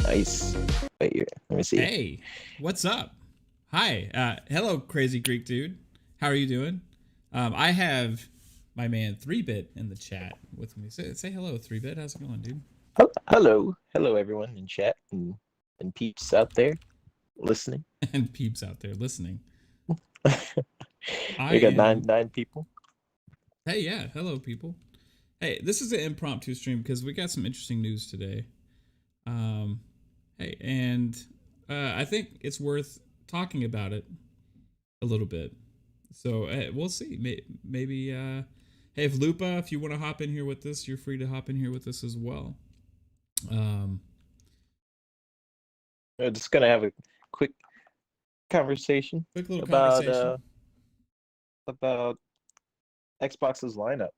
Nice. Wait here. Let me see. Hey, what's up? Hi. Hello, crazy Greek dude. How are you doing? I have my man 3-Bit in the chat with me. Say hello, 3-Bit. How's it going, dude? Hello, everyone in chat and peeps out there listening. And peeps out there listening. I We got nine am. nine people. Hey, yeah. Hello, people. Hey, this is an impromptu stream because we got some interesting news today. Um, hey, and I think it's worth talking about it a little bit. So we'll see. Maybe, hey, if Lupa, if you want to hop in here with this, you're free to hop in here with us as well. We're just gonna have a quick conversation Quick little about conversation. about Xbox's lineup.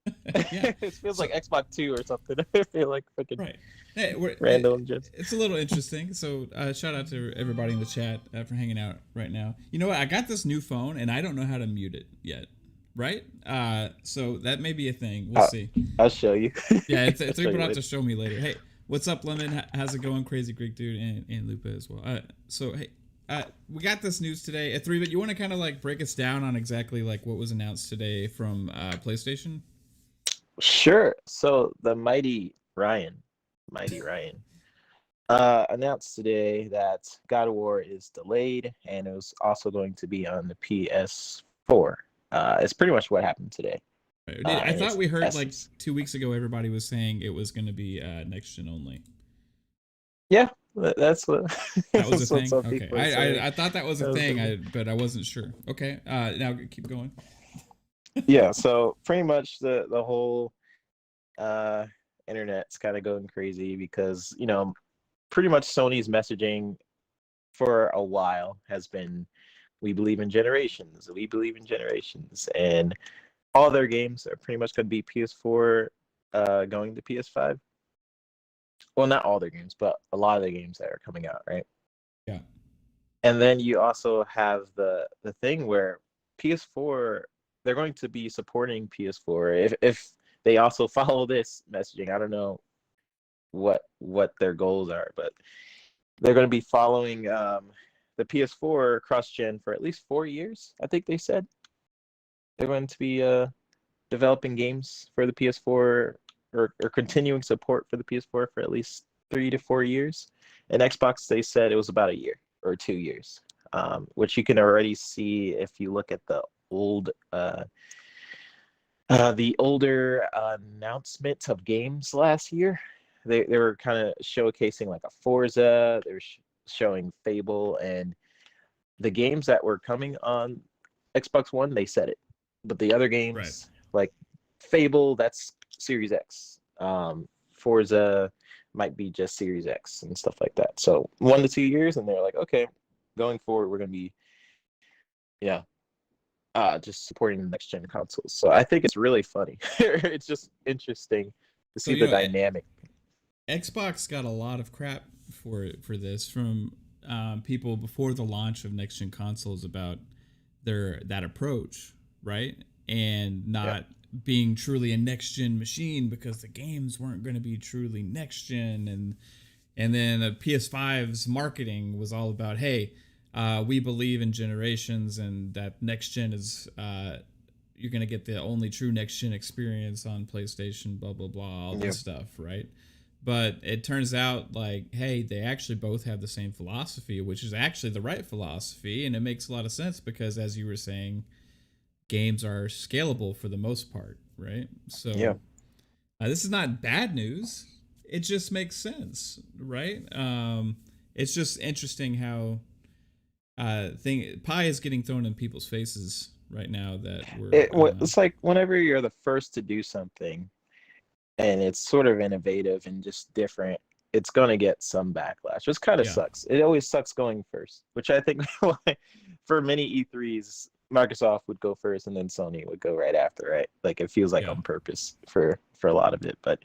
Yeah. It feels So like Xbox 2 or something. I feel like fucking right. Hey, random just. it's a little interesting. So shout out to everybody in the chat for hanging out right now. You know what? I got this new phone and I don't know how to mute it yet. Right? So that may be a thing. We'll see. I'll show you. Yeah, it's I'll show people you have to later. show me later. Hey, what's up, Lemon? How's it going, Crazy Greek Dude and Lupa as well? So hey, we got this news today at 3, but you want to kind of like break us down on exactly like what was announced today from PlayStation? Sure. So the mighty Ryan, announced today that God of War is delayed, and it was also going to be on the PS4. It's pretty much what happened today. I In thought its we heard like essence. 2 weeks ago everybody was saying it was going to be next gen only. Yeah, that's what That was a that's what thing. some Okay, people are saying. I thought that was a That was thing. the- But I wasn't sure. Okay, now keep going. Yeah, so pretty much the whole uh internet's kind of going crazy because pretty much Sony's messaging for a while has been, we believe in generations, and all their games are pretty much going to be PS4 going to PS5. Well, not all their games, but a lot of the games that are coming out, right? Yeah. And then you also have the thing where PS4, they're going to be supporting PS4 if they also follow this messaging. I don't know what their goals are, but they're going to be following the PS4 cross-gen for at least 4 years. I think they said they're going to be developing games for the PS4, or continuing support for the PS4 for at least 3 to 4 years. And Xbox, they said it was about a year or 2 years, which you can already see if you look at the older announcement of games last year. They were kind of showcasing like a Forza. They were showing Fable, and the games that were coming on Xbox One, they said it. But the other Right. games, like Fable, that's Series X. Forza might be just Series X and stuff like that. So 1 to 2 years, and they're like, okay, going forward, we're gonna be, yeah, just supporting the next gen consoles. So I think it's really funny. It's just interesting to So see the you know, dynamic. Xbox got a lot of crap for this from people before the launch of next gen consoles about that approach, right? And Yeah, not being truly a next gen machine because the games weren't going to be truly next gen, and then the PS5's marketing was all about, hey, we believe in generations and that next gen is you're going to get the only true next gen experience on PlayStation, blah blah blah, all yeah, this stuff, right? But it turns out like, hey, they actually both have the same philosophy, which is actually the right philosophy, and it makes a lot of sense because, as you were saying, games are scalable for the most part, right? yeah. So this is not bad news. It just makes sense, right? It's just interesting how pie is getting thrown in people's faces right now that we're It's like whenever you're the first to do something, and it's sort of innovative and just different, it's gonna get some backlash, which kind of yeah, sucks. It always sucks going first, which I think why for many E3s, Microsoft would go first and then Sony would go right after, right? Like it feels like yeah, on purpose for a lot of it. But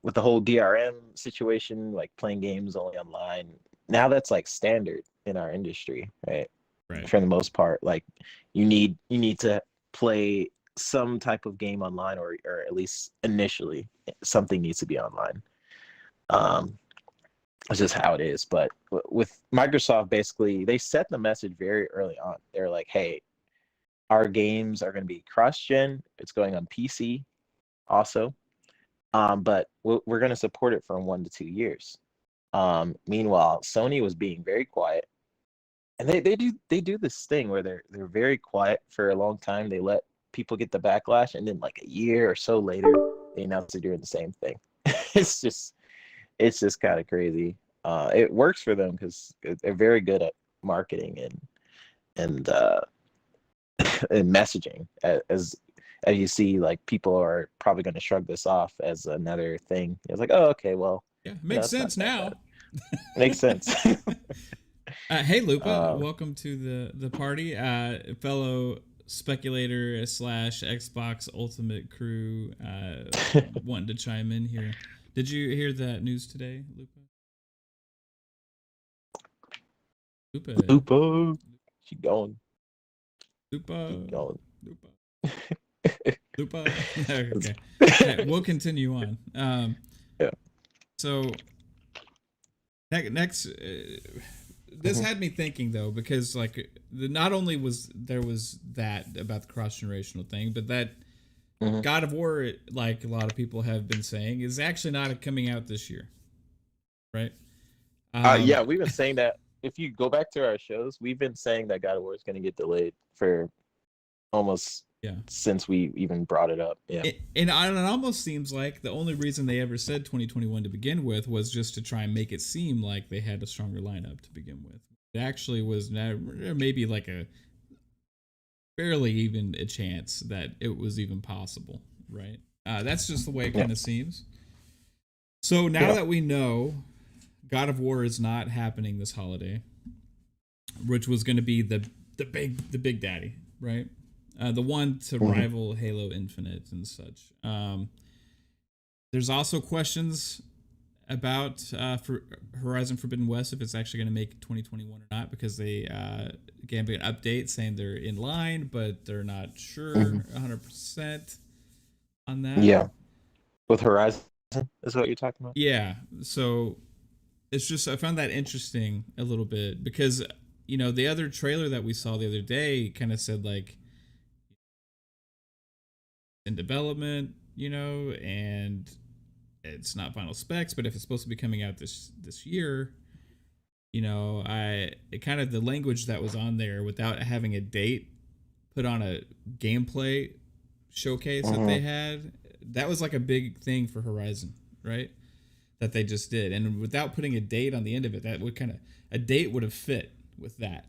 with the whole DRM situation, like playing games only online, now that's like standard in our industry, right? right. For the most part, like you need to play some type of game online, or at least initially something needs to be online. um It's just how it is. But with Microsoft, basically, they set the message very early on. They're like, hey, our games are going to be cross-gen. It's going on PC also. But we're going to support it for 1 to 2 years. Meanwhile, Sony was being very quiet. And they do this thing where they're very quiet for a long time. They let people get the backlash, and then like a year or so later, they announce they're doing the same thing. it's just kind of crazy. It works for them because they're very good at marketing and and messaging. As you see, like people are probably going to shrug this off as another thing. It's like, oh, okay, well, Yeah, makes sense now. Makes sense. Hey, Lupa, welcome to the party, fellow speculator / Xbox Ultimate crew. Wanting to chime in here. Did you hear that news today, Lupa? Lupa, keep going. Lupa, keep going. Lupa. Okay. Okay, we'll continue on. Yeah. So next. This had me thinking though, because like not only was that about the cross generational thing, but that God of War, like a lot of people have been saying, is actually not coming out this year, right? Yeah, we've been saying that. If you go back to our shows, we've been saying that God of War is going to get delayed for almost since we even brought it up. Yeah, and it almost seems like the only reason they ever said 2021 to begin with was just to try and make it seem like they had a stronger lineup to begin with. It actually was maybe like a barely even a chance that it was even possible, right? That's just the way it kind of seems. So now that we know God of War is not happening this holiday, which was going to be the big daddy, right? The one to rival Halo Infinite and such. There's also questions about for Horizon Forbidden West, if it's actually going to make 2021 or not, because they gave an update saying they're in line, but they're not sure 100% on that. Yeah, with Horizon is what you're talking about. Yeah, so it's just I found that interesting a little bit because the other trailer that we saw the other day kind of said like in development, and it's not final specs, but if it's supposed to be coming out this year, it kind of the language that was on there without having a date put on a gameplay showcase that they had, that was like a big thing for Horizon, right? That they just did. And without putting a date on the end of it, that would a date would have fit with that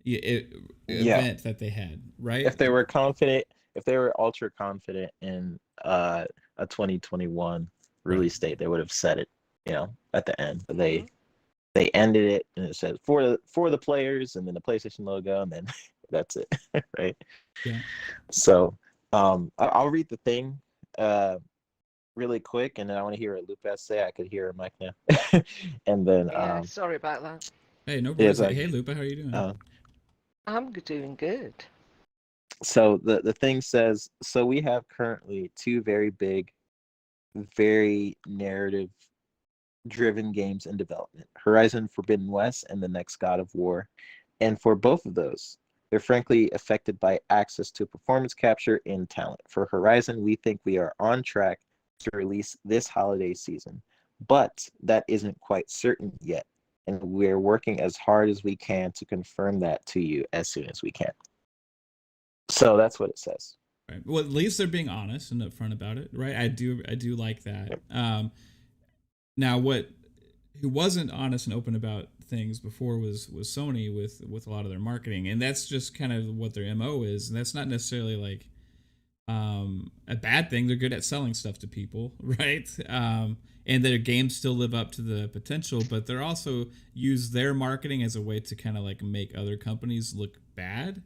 event that they had, right? If they were confident, if they were ultra confident in a 2021 release date, they would have said it, at the end. But they ended it and it said for the players and then the PlayStation logo and then that's it, right? Yeah. So I'll read the thing really quick, and then I want to hear what Lupa has to say. I could hear her mic now. And then sorry about that. Hey, no worries. Hey, Lupa, how are you doing? I'm doing good. So the thing says, so we have currently two very big, very narrative driven games in development, Horizon Forbidden West and the next God of War. And for both of those, they're frankly affected by access to performance capture and talent. For Horizon, we think we are on track to release this holiday season, but that isn't quite certain yet. And we're working as hard as we can to confirm that to you as soon as we can. So that's what it says. Right. Well, at least they're being honest and upfront about it, right? I do like that. Now, who wasn't honest and open about things before was Sony with a lot of their marketing, and that's just kind of what their MO is, and that's not necessarily like a bad thing. They're good at selling stuff to people, right? And their games still live up to the potential, but they're also use their marketing as a way to kind of like make other companies look bad,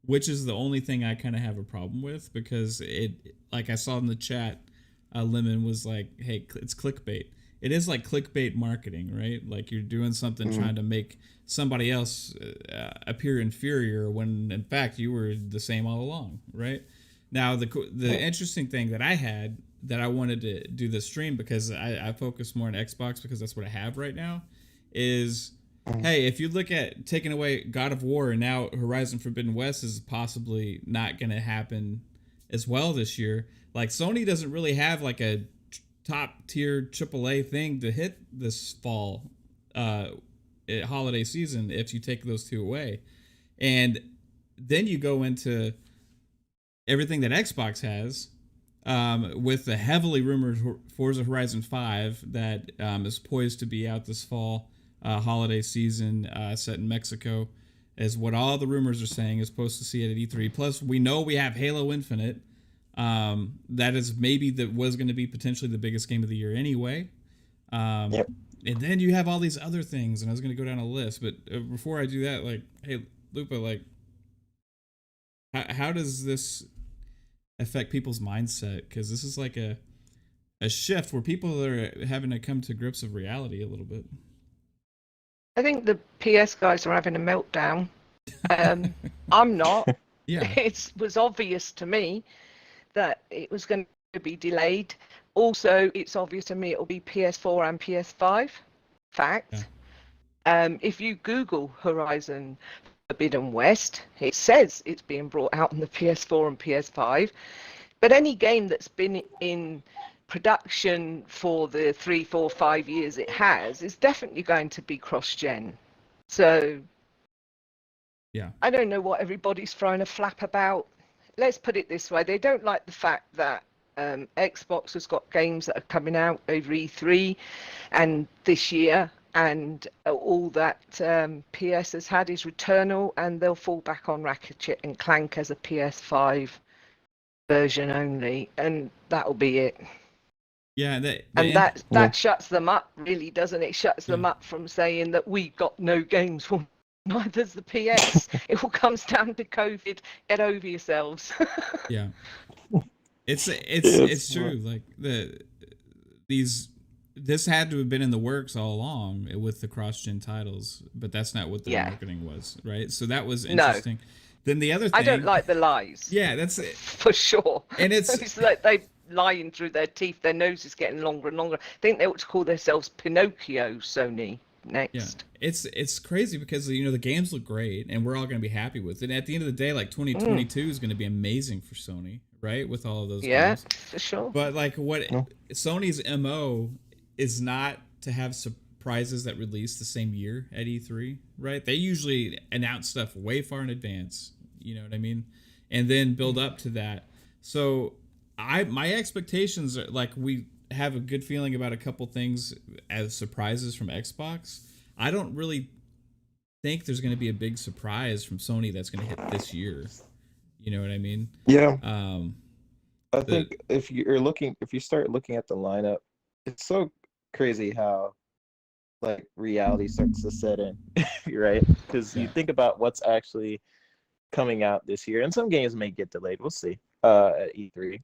which is the only thing I kind of have a problem with, because it, like I saw in the chat, Lemon was like, hey, it's clickbait. It is like clickbait marketing, right? Like you're doing something trying to make somebody else appear inferior when in fact you were the same all along, right? Now, the interesting thing that I had that I wanted to do this stream because I focus more on Xbox because that's what I have right now is, hey, if you look at taking away God of War and now Horizon Forbidden West is possibly not going to happen as well this year. Like Sony doesn't really have like a top tier AAA thing to hit this fall holiday season if you take those two away. And then you go into everything that Xbox has with the heavily rumored Forza Horizon 5 that is poised to be out this fall holiday season set in Mexico is what all the rumors are saying is supposed to see it at E3. Plus, we know we have Halo Infinite. That is maybe that was going to be potentially the biggest game of the year anyway. Yep. And then you have all these other things, and I was going to go down a list, but before I do that, like, hey, Lupa, like, how does this affect people's mindset? Because this is like a shift where people are having to come to grips with reality a little bit. I think the PS guys are having a meltdown. I'm not. Yeah. It was obvious to me that it was going to be delayed. Also, it's obvious to me it will be PS4 and PS5. Fact. Yeah. If you Google Horizon Forbidden West, it says it's being brought out on the PS4 and PS5. But any game that's been in production for the 3, 4, 5 years it has is definitely going to be cross-gen. So, yeah, I don't know what everybody's throwing a flap about. Let's put it this way: they don't like the fact that Xbox has got games that are coming out over E3 and this year, and all that PS has had is Returnal, and they'll fall back on Ratchet and Clank as a PS5 version only, and that'll be it. Yeah, that shuts them up, really, doesn't it? Shuts them up from saying that we've got no games. Well, neither's the PS. It all comes down to COVID. Get over yourselves. Yeah, it's true. Like this had to have been in the works all along with the cross-gen titles, but that's not what the marketing was, right? So that was interesting. No. Then the other thing, I don't like the lies. Yeah, that's it. For sure. And it's like they lying through their teeth. Their nose is getting longer and longer. I think they ought to call themselves Pinocchio, Sony. Next. Yeah. It's crazy because the games look great and we're all going to be happy with it. And at the end of the day, like 2022 is going to be amazing for Sony, right? With all of those games. Yeah, for sure. But like Sony's MO is not to have surprises that release the same year at E3, right? They usually announce stuff way far in advance, you know what I mean? And then build up to that. So my expectations are like we have a good feeling about a couple things as surprises from Xbox. I don't really think there's going to be a big surprise from Sony that's going to hit this year. You know what I mean? Yeah. I think if you start looking at the lineup, it's so crazy how like reality starts to set in, right? Because you think about what's actually coming out this year, and some games may get delayed. We'll see at E3.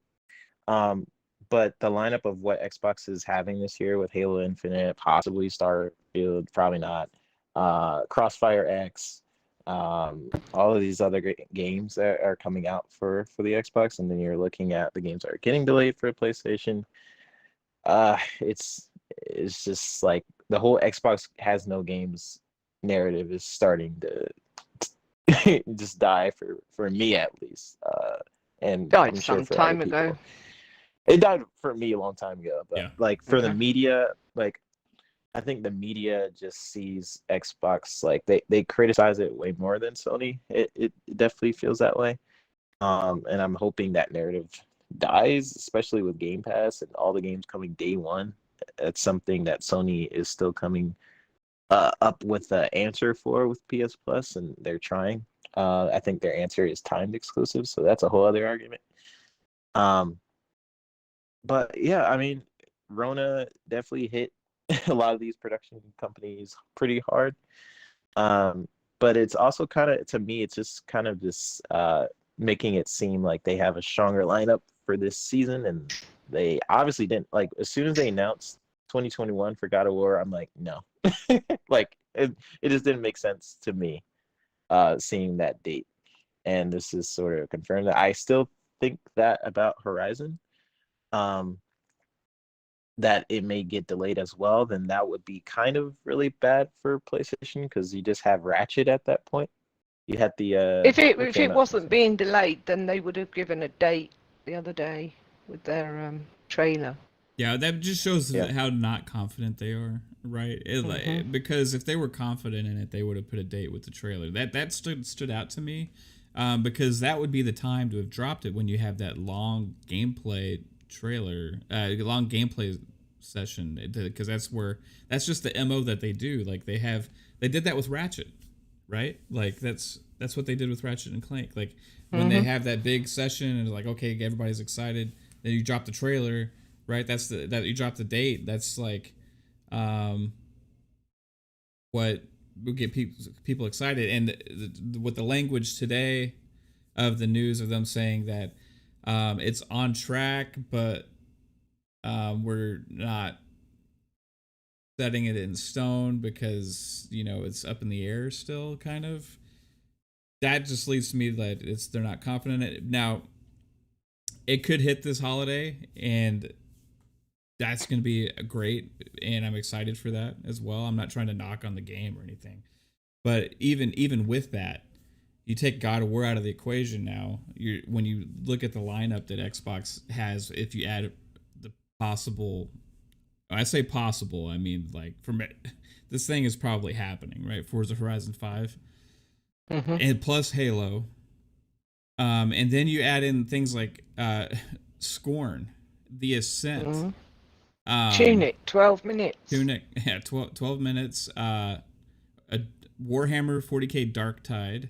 But the lineup of what Xbox is having this year with Halo Infinite, possibly Starfield, probably not, Crossfire X, all of these other great games that are coming out for the Xbox, and then you're looking at the games that are getting delayed for PlayStation. It's just like the whole Xbox has no games narrative is starting to just die for me at least. And died I'm sure some for time other people. ago. It died for me a long time ago, but like for the media, like I think the media just sees Xbox like they criticize it way more than Sony. It definitely feels that way. And I'm hoping that narrative dies, especially with Game Pass and all the games coming day one. It's something that Sony is still coming up with an answer for with PS Plus, and they're trying. I think their answer is timed exclusive, so that's a whole other argument. But yeah, I mean, Rona definitely hit a lot of these production companies pretty hard. But it's also kind of, to me, it's just kind of just making it seem like they have a stronger lineup for this season. And they obviously didn't. Like, as soon as they announced 2021 for God of War, I'm like, no. Like, it just didn't make sense to me seeing that date. And this is sort of confirmed that I still think that about Horizon, that it may get delayed as well, then that would be kind of really bad for PlayStation because you just have Ratchet at that point. You had the If it wasn't being delayed, then they would have given a date the other day with their trailer. Yeah, that just shows how not confident they are, right? Because if they were confident in it, they would have put a date with the trailer. That stood out to me, because that would be the time to have dropped it when you have that long gameplay trailer, long gameplay session, because that's just the MO that they do. Like they did that with Ratchet, right? Like that's what they did with Ratchet and Clank. Like when they have that big session and like, okay, everybody's excited, then you drop the trailer. Right, that you drop the date. That's like, what will get people excited. And with the language today of the news of them saying that it's on track, but we're not setting it in stone because it's up in the air still. Kind of. That just leads to me that they're not confident in it. Now, it could hit this holiday and. That's going to be great, and I'm excited for that as well. I'm not trying to knock on the game or anything. But even with that, you take God of War out of the equation now. When you look at the lineup that Xbox has, if you add the possible... I say possible, I mean, like, this thing is probably happening, right? Forza Horizon 5. And plus Halo. And then you add in things like Scorn, The Ascent... Tunic, 12 minutes. Tunic, yeah, 12 minutes. A Warhammer 40k Dark Tide.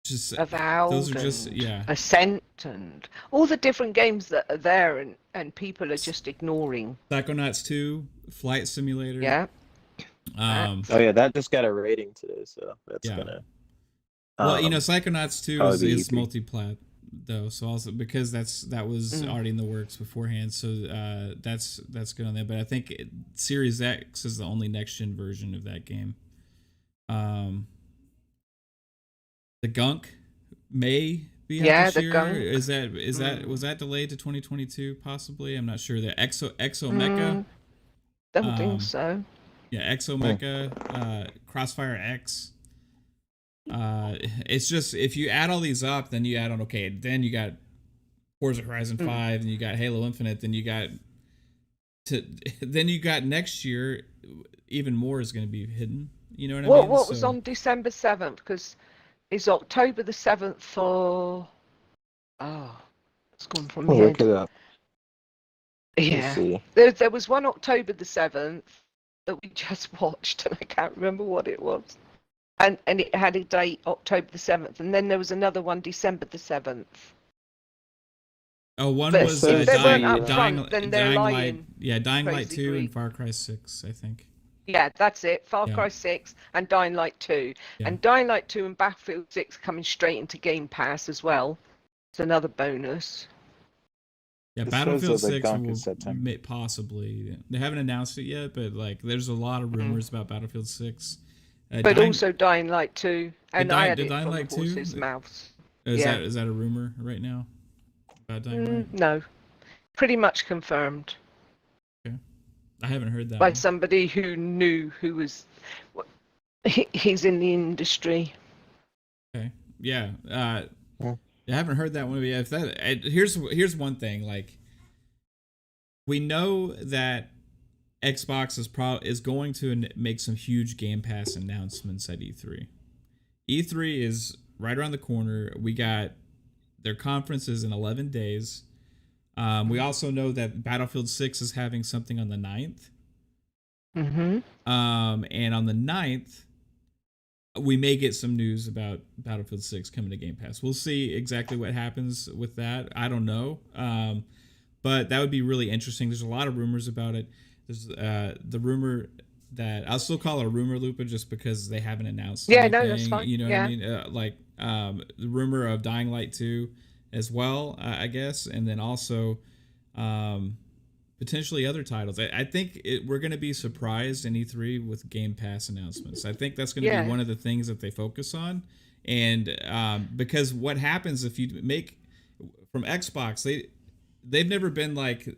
Just Avowed. Those are just Ascent and all the different games that are there, and people are just ignoring. Psychonauts 2, Flight Simulator. Yeah. That just got a rating today, so that's gonna. Well, Psychonauts 2 is multi-plat. Though, so also because that was already in the works beforehand, so that's good on there. But I think Series X is the only next gen version of that game. The Gunk may be out this year. Gunk. Was that delayed to 2022 possibly? I'm not sure. The Exo Mecha. Don't think so. Yeah, Exo Mecha, Crossfire X. It's just if you add all these up, then you add on then you got Forza Horizon 5, and you got Halo Infinite, then you got next year even more is going to be hidden. You know what I mean? What was on December 7th? Because it's October the 7th for. It's gone from my head. Look it up. Yeah, there was one October the 7th that we just watched, and I can't remember what it was. And it had a date October the 7th, and then there was another one December the 7th. Oh, one but was if they weren't up Dying front, then they're lying. Dying Light 2 Greed. and Far Cry 6, I think. Yeah, that's it. Far Cry 6 and Dying Light 2. Yeah. And Dying Light 2 and Battlefield 6 coming straight into Game Pass as well. It's another bonus. Yeah, Battlefield 6 will possibly. They haven't announced it yet, but there's a lot of rumors about Battlefield 6. But also Dying Light 2, and I had it Dying from Light the horse's mouths. Is that a rumor right now about Dying Light? No, pretty much confirmed. Okay, I haven't heard that by somebody who knew who was. He's in the industry. Okay, yeah. I haven't heard that one yet. Here's one thing. We know that Xbox is going to make some huge Game Pass announcements at E3. E3 is right around the corner. We got their conferences in 11 days. We also know that Battlefield 6 is having something on the 9th. And on the 9th, we may get some news about Battlefield 6 coming to Game Pass. We'll see exactly what happens with that. I don't know. But that would be really interesting. There's a lot of rumors about it. There's the rumor that I'll still call it a rumor, Lupa, just because they haven't announced anything. No, that's fine. You know what I mean? The rumor of Dying Light 2 as well, I guess, and then also potentially other titles. I think we're going to be surprised in E3 with Game Pass announcements. I think that's going to be one of the things that they focus on, And because what happens if you make from Xbox, they've never been like,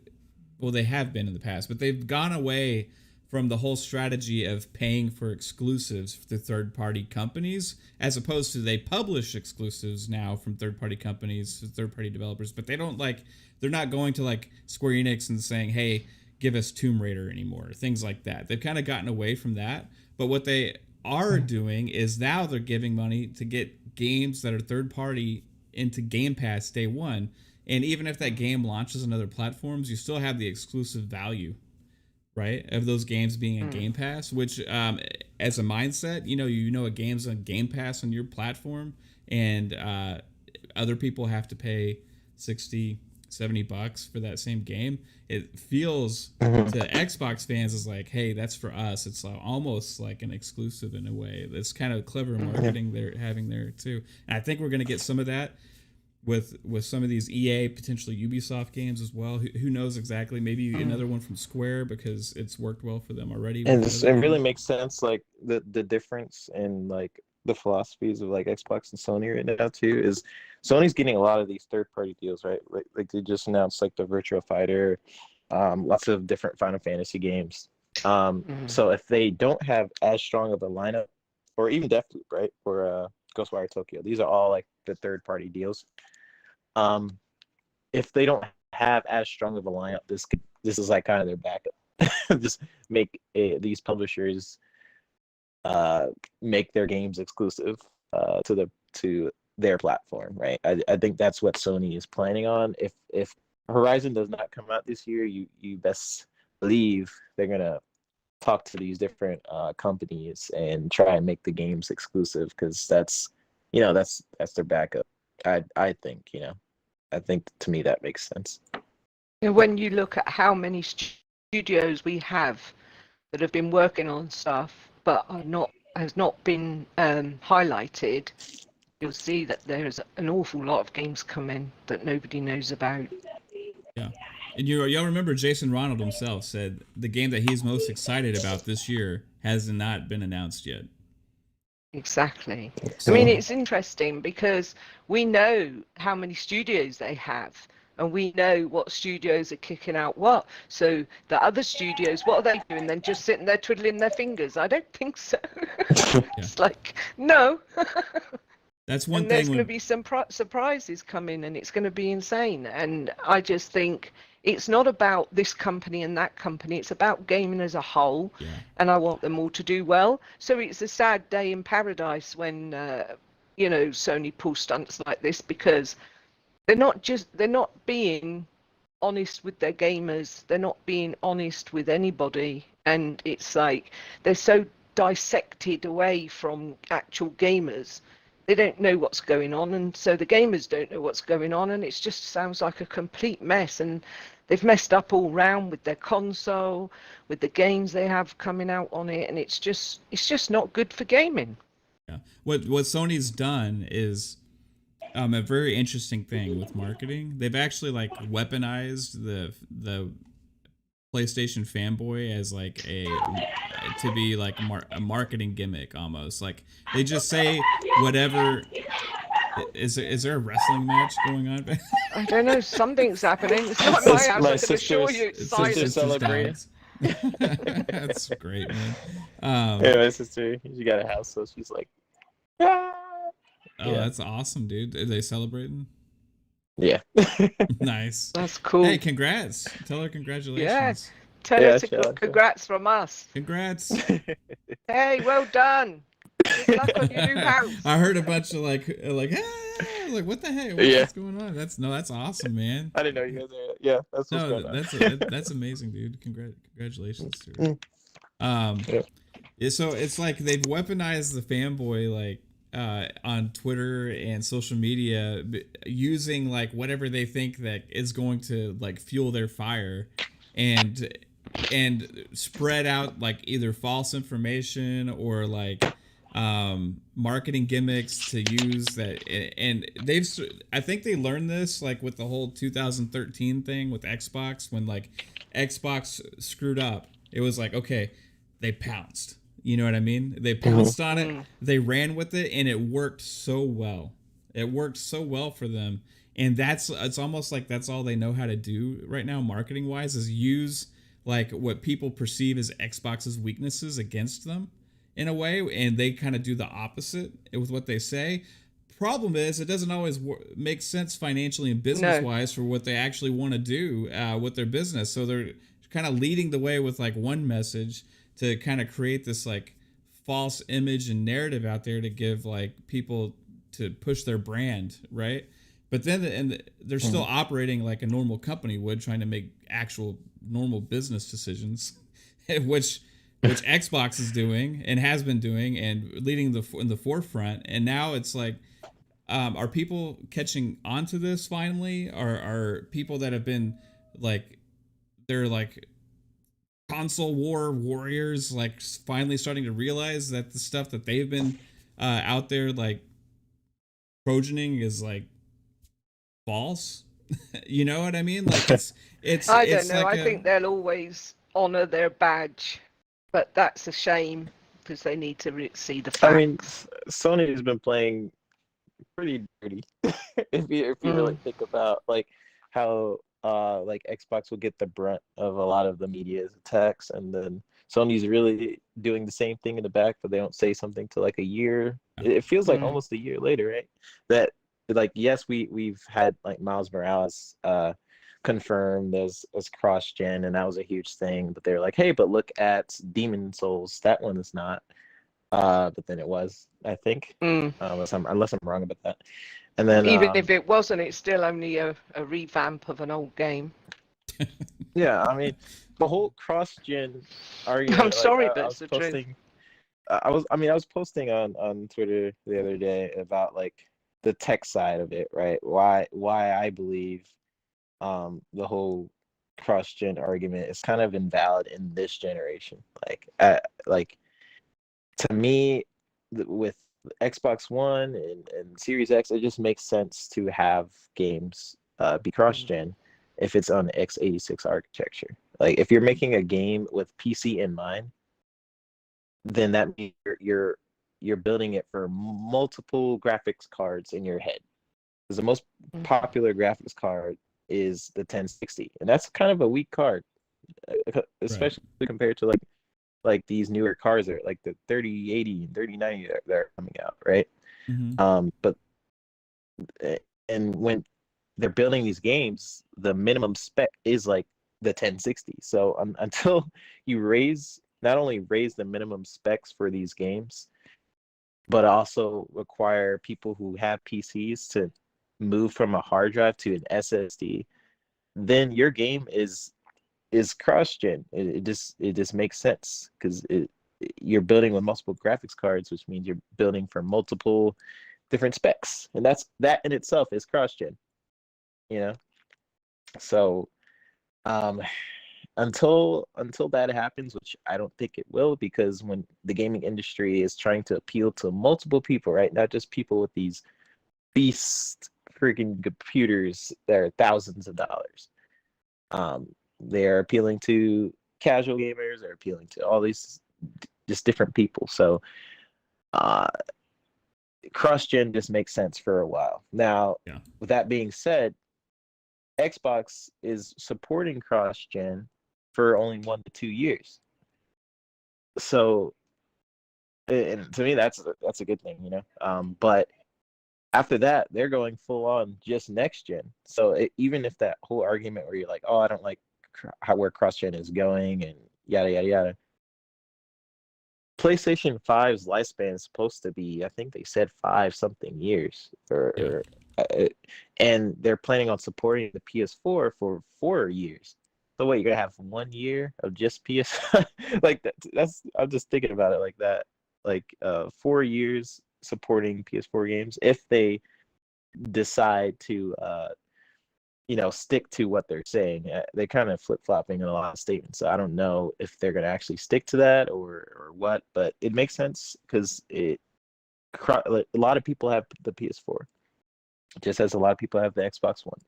well, they have been in the past, but they've gone away from the whole strategy of paying for exclusives to third-party companies, as opposed to they publish exclusives now from third-party companies, third-party developers, but they're not going to like Square Enix and saying, hey, give us Tomb Raider anymore, things like that. They've kind of gotten away from that, but what they are doing is now they're giving money to get games that are third-party into Game Pass day one, and even if that game launches on other platforms, you still have the exclusive value, right, of those games being in Game Pass, which as a mindset, a game's on Game Pass on your platform, and other people have to pay $60-$70 for that same game. It feels to Xbox fans is like, hey, that's for us. It's almost like an exclusive in a way. That's kind of clever marketing they're having there too. And I think we're going to get some of that with some of these EA, potentially Ubisoft games as well. Who knows exactly? Maybe another one from Square, because it's worked well for them already. And it really makes sense, like the difference in like the philosophies of like Xbox and Sony right now too is Sony's getting a lot of these third-party deals, right? Like they just announced like the Virtua Fighter, lots of different Final Fantasy games. So if they don't have as strong of a lineup, or even Deathloop, right, or Ghostwire Tokyo, these are all like the third-party deals. If they don't have as strong of a lineup, this is like kind of their backup. Just make these publishers make their games exclusive to their platform, right? I think that's what Sony is planning on. If Horizon does not come out this year, you best believe they're gonna talk to these different companies and try and make the games exclusive, because that's their backup. I think, I think to me that makes sense. When you look at how many studios we have that have been working on stuff but has not been highlighted, you'll see that there's an awful lot of games coming that nobody knows about. Yeah. And y'all remember Jason Ronald himself said the game that he's most excited about this year has not been announced yet. Exactly. I mean, it's interesting because we know how many studios they have, and we know what studios are kicking out what. So the other studios, what are they doing then? Just sitting there twiddling their fingers? I don't think so. It's like, no. That's one and thing. There's going to be some surprises coming, and it's going to be insane. And I just think it's not about this company and that company. It's about gaming as a whole, and I want them all to do well. So it's a sad day in paradise when Sony pull stunts like this, because they're not being honest with their gamers. They're not being honest with anybody, and it's like they're so dissected away from actual gamers. They don't know what's going on, and so the gamers don't know what's going on, and it just sounds like a complete mess. And they've messed up all round with their console, with the games they have coming out on it, and it's just not good for gaming. Yeah. What Sony's done is a very interesting thing with marketing. They've actually like weaponized the PlayStation fanboy as like to be like a marketing gimmick almost. Like they just say whatever. Is there a wrestling match going on? I don't know. Something's happening. It's not my house. I can assure you, it's silent. Celebrating. That's great, man. Yeah, my sister, she got a house, so she's like, ah! Oh, that's awesome, dude. Are they celebrating? Yeah. Nice. That's cool. Hey, congrats. Tell her congratulations. Yeah. Tell her congrats from us. Congrats. Hey, well done. Good luck on your new house. I heard a bunch of like what the heck? What's going on? That's awesome, man. I didn't know you guys are. Yeah, that's what's going on. That's amazing, dude. Congratulations to her. Yeah, so it's like they've weaponized the fanboy like on Twitter and social media, using like whatever they think that is going to like fuel their fire, and spread out like either false information or like marketing gimmicks to use that. And I think they learned this like with the whole 2013 thing with Xbox, when like Xbox screwed up. It was like, okay, they pounced. You know what I mean? They pounced on it, Mm. they ran with it, and it worked so well. It worked so well for them. And it's almost like that's all they know how to do right now, marketing wise, is use like what people perceive as Xbox's weaknesses against them in a way, and they kind of do the opposite with what they say. Problem is, it doesn't always make sense financially and business wise for what they actually want to do with their business. So they're kind of leading the way with like one message to kind of create this like false image and narrative out there to give like people to push their brand, right? But then they're still operating like a normal company would, trying to make actual normal business decisions, which Xbox is doing and has been doing and leading in the forefront. And now it's like, are people catching on to this finally? Are people that have been like, they're like console war warriors, like finally starting to realize that the stuff that they've been out there like trojaning is like false? You know what I mean? Like it's I don't know. like I think they'll always honor their badge, but that's a shame because they need to see the facts. I mean, Sony has been playing pretty dirty. if you really think about like how like Xbox will get the brunt of a lot of the media's attacks, and then Sony's really doing the same thing in the back, but they don't say something till like a year. It feels like almost a year later, right? That like, yes, we've had like Miles Morales confirmed as cross gen, and that was a huge thing. But they're like, hey, but look at Demon Souls. That one is not. But then it was, I think, unless I'm wrong about that. And then even if it wasn't, it's still only a revamp of an old game. Yeah, I mean, the whole cross-gen argument. I'm sorry, like, but I it's was the posting, truth. I was posting on Twitter the other day about like the tech side of it, right? Why I believe the whole cross-gen argument is kind of invalid in this generation. Like to me, with Xbox One and Series X, it just makes sense to have games be cross-gen if it's on x86 architecture. Like if you're making a game with PC in mind, then that means you're building it for multiple graphics cards in your head. Because the most popular graphics card is the 1060, and that's kind of a weak card, especially compared to like these newer cars that are like the 3080 and 3090 that are coming out, right? But and when they're building these games, the minimum spec is like the 1060. So until you not only raise the minimum specs for these games, but also require people who have PCs to move from a hard drive to an SSD, then your game is cross-gen. It just makes sense because you're building with multiple graphics cards, which means you're building for multiple different specs, and that in itself is cross-gen. You know, so until that happens, which I don't think it will, because when the gaming industry is trying to appeal to multiple people, right, not just people with these beast freaking computers that are thousands of dollars. They're appealing to casual gamers. They're appealing to all these just different people. So cross-gen just makes sense for a while. Now, with that being said, Xbox is supporting cross-gen for only 1 to 2 years. So, and to me, that's a good thing, you know. But after that, they're going full on just next gen. So even if that whole argument where you're like, oh, I don't like where cross-gen is going and yada yada yada, PlayStation 5's lifespan is supposed to be, I think they said 5 something years, and they're planning on supporting the PS4 for 4 years. So what, you're gonna have 1 year of just PS? Like that's I'm just thinking about it like that. Like 4 years supporting PS4 games if they decide to stick to what they're saying. They're kind of flip-flopping in a lot of statements, so I don't know if they're going to actually stick to that or what, but it makes sense because a lot of people have the PS4 just as a lot of people have the Xbox One,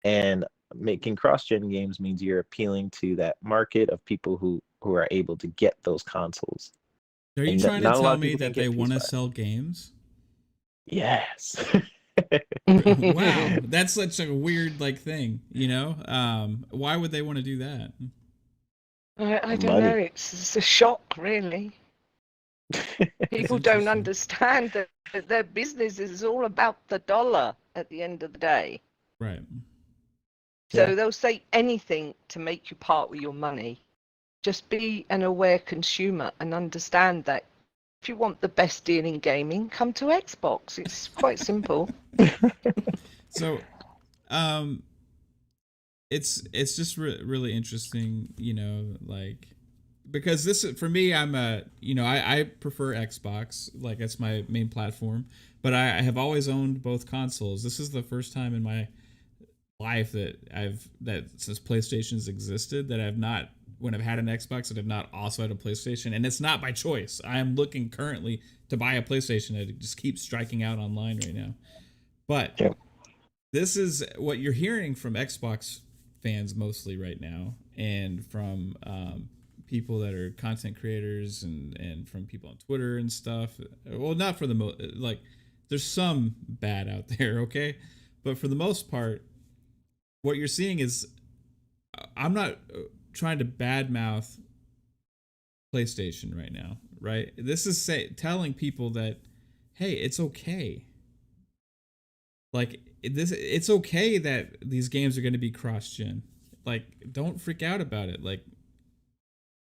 and making cross-gen games means you're appealing to that market of people who are able to get those consoles Are you And trying to not a lot tell of me people that can they get want to PS5. sell games? Yes. Wow, that's such a weird thing, why would they want to do that? I don't know. Money. It's a shock, really. People don't interesting. understand that their business is all about the dollar at the end of the day. Right. So Yeah. they'll say anything to make you part with your money. Just be an aware consumer and understand that if you want the best deal in gaming, come to Xbox. It's quite simple. So, it's just really interesting, because this for me, I'm I prefer Xbox, that's my main platform, but I have always owned both consoles. This is the first time in my life that since PlayStation's existed that I've not, when I've had an Xbox, that I've not also had a PlayStation, and it's not by choice. I am looking currently to buy a PlayStation. It just keeps striking out online right now, but Yep. this is what you're hearing from Xbox fans mostly right now, and from people that are content creators, and from people on Twitter and stuff. Well, not for the there's some bad out there, okay, but for the most part, what you're seeing is, I'm not trying to badmouth PlayStation right now, right? This is telling people that, hey, it's okay. It's okay that these games are going to be cross-gen. Don't freak out about it.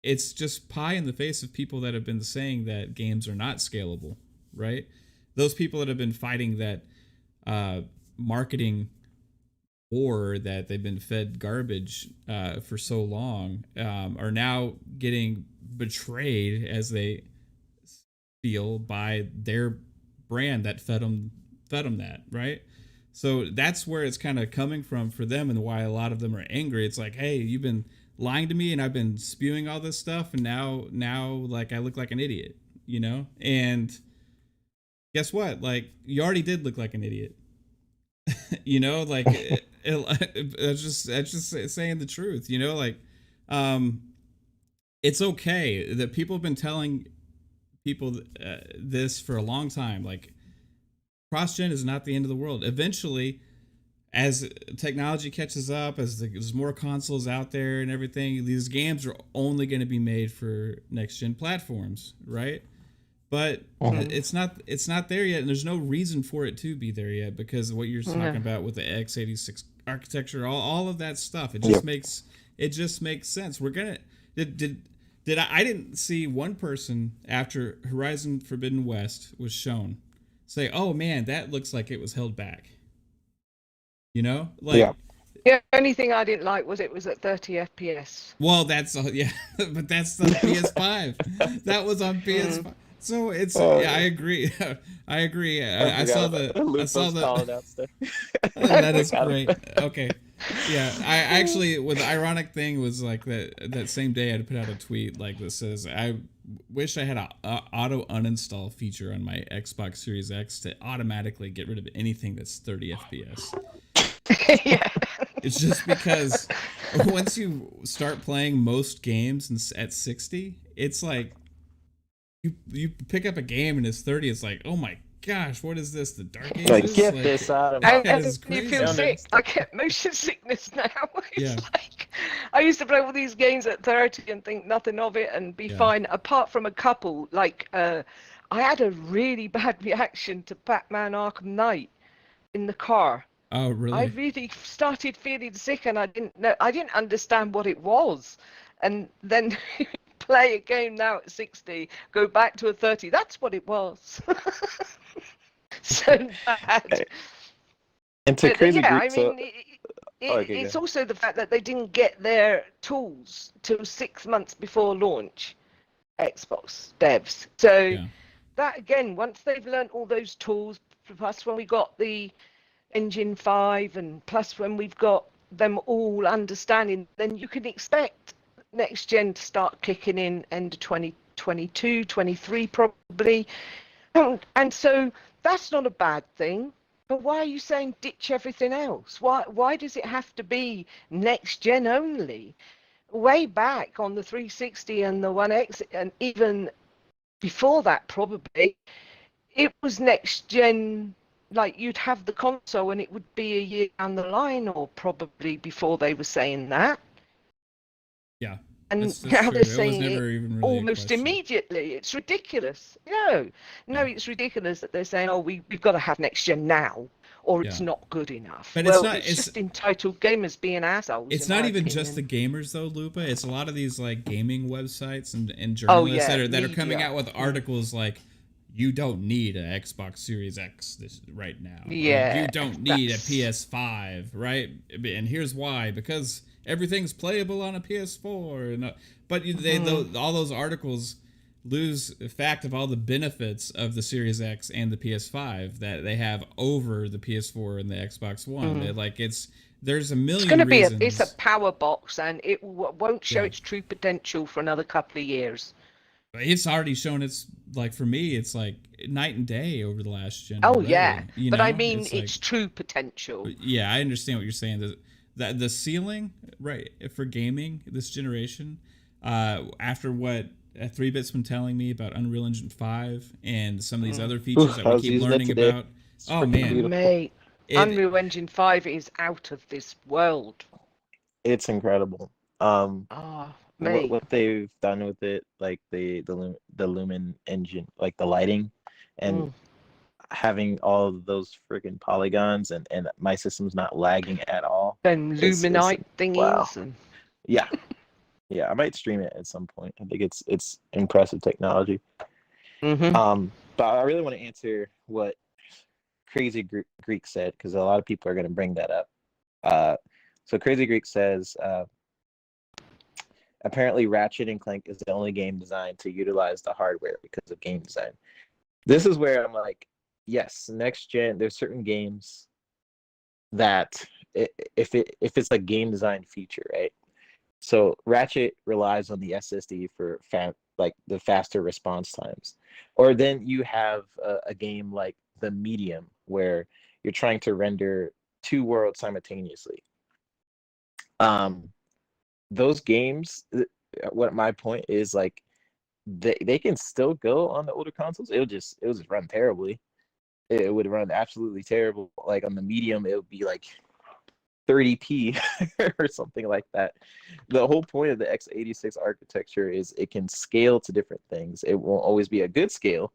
It's just pie in the face of people that have been saying that games are not scalable, right? Those people that have been fighting that marketing war that they've been fed garbage for so long are now getting betrayed, as they feel, by their brand that fed them that, right? So that's where it's kind of coming from for them, and why a lot of them are angry. It's like, hey, you've been lying to me, and I've been spewing all this stuff, and now I look like an idiot, And guess what? You already did look like an idiot. It's just saying the truth. It's okay that people have been telling people this for a long time. Cross-gen is not the end of the world. Eventually, as technology catches up, as there's more consoles out there and everything, these games are only going to be made for next-gen platforms, right? But it's not there yet, and there's no reason for it to be there yet, because of what you're talking about with the x86 architecture, all of that stuff. It just makes sense. We're gonna I didn't see one person after Horizon Forbidden West was shown say, "Oh man, that looks like it was held back." The only thing I didn't like was it was at 30 FPS. Well, that's but that's the PS5. That was on PS5. So it's I agree. I agree. I saw the calling out stuff. That is great. Okay. Yeah, I actually, with the ironic thing was that same day I had to put out a tweet that says, I wish I had a auto uninstall feature on my Xbox Series X to automatically get rid of anything that's 30 FPS. Yeah. It's just because once you start playing most games at 60, it's like you pick up a game and it's 30. It's like, oh my gosh, what is this? The Dark Ages? Get this out of my and is you crazy. feel sick. I get motion sickness now. It's Yeah. I used to play all these games at 30 and think nothing of it and be fine, apart from a couple. I had a really bad reaction to Batman Arkham Knight in the car. Oh, really? I really started feeling sick, and I didn't understand what it was, and then play a game now at 60, go back to a 30. That's what it was. So bad. And to crazy yeah, group, I mean, it's also the fact that they didn't get their tools till 6 months before launch, Xbox devs. So that again, once they've learned all those tools, plus when we got the Engine 5, and plus when we've got them all understanding, then you can expect next gen to start kicking in end of 2022, 23 probably. And so that's not a bad thing. But why are you saying ditch everything else? Why does it have to be next gen only? Way back on the 360 and the One X, and even before that, probably it was next gen. Like you'd have the console and it would be a year down the line, or probably before they were saying that. Yeah, And that's now true. they're It was saying it never even really a almost question. immediately. It's ridiculous. No, Yeah. it's ridiculous that they're saying, "Oh, we've got to have next gen now, or it's Yeah. not good enough." But Well, it's just entitled gamers being assholes. It's in not my even opinion. just the gamers though, Lupa. It's a lot of these like gaming websites and Oh journalists yeah, that are coming media. out with articles like, "You don't need an Xbox Series X right now. Yeah, You don't need a PS5, right? And here's why: because everything's playable on a PS4." And but all those articles lose the fact of all the benefits of the Series X and the PS5 that they have over the PS4 and the Xbox One. There's a million It's going to be reasons. it's a power box, and it won't show its true potential for another couple of years. It's already shown its, like, for me, it's like night and day over the last gen. Oh already, yeah, but I mean it's its true potential. Yeah, I understand what you're saying. The ceiling, right, for gaming this generation, after what 3-Bit's been telling me about Unreal Engine 5 and some of these other features that we keep learning about. Oh man, beautiful. Mate, Unreal Engine 5 is out of this world. It's incredible. Mate. What they've done with it, like the Lumen engine, like the lighting, and having all of those freaking polygons, and my system's not lagging at all. Then Luminite thingies. Wow. And... Yeah, I might stream it at some point. I think it's impressive technology. But I really want to answer what Crazy Greek said, because a lot of people are going to bring that up. So Crazy Greek says, apparently Ratchet and Clank is the only game designed to utilize the hardware because of game design. This is where I'm like, yes, next gen, there's certain games that if it's a game design feature, right? So Ratchet relies on the SSD for like the faster response times. Or then you have a game like The Medium, where you're trying to render 2 worlds simultaneously. Those games, what my point is, like, they can still go on the older consoles. It'll just run terribly. It would run absolutely terrible. Like on the Medium, it would be like 30p or something like that. The whole point of the x86 architecture is it can scale to different things. It won't always be a good scale,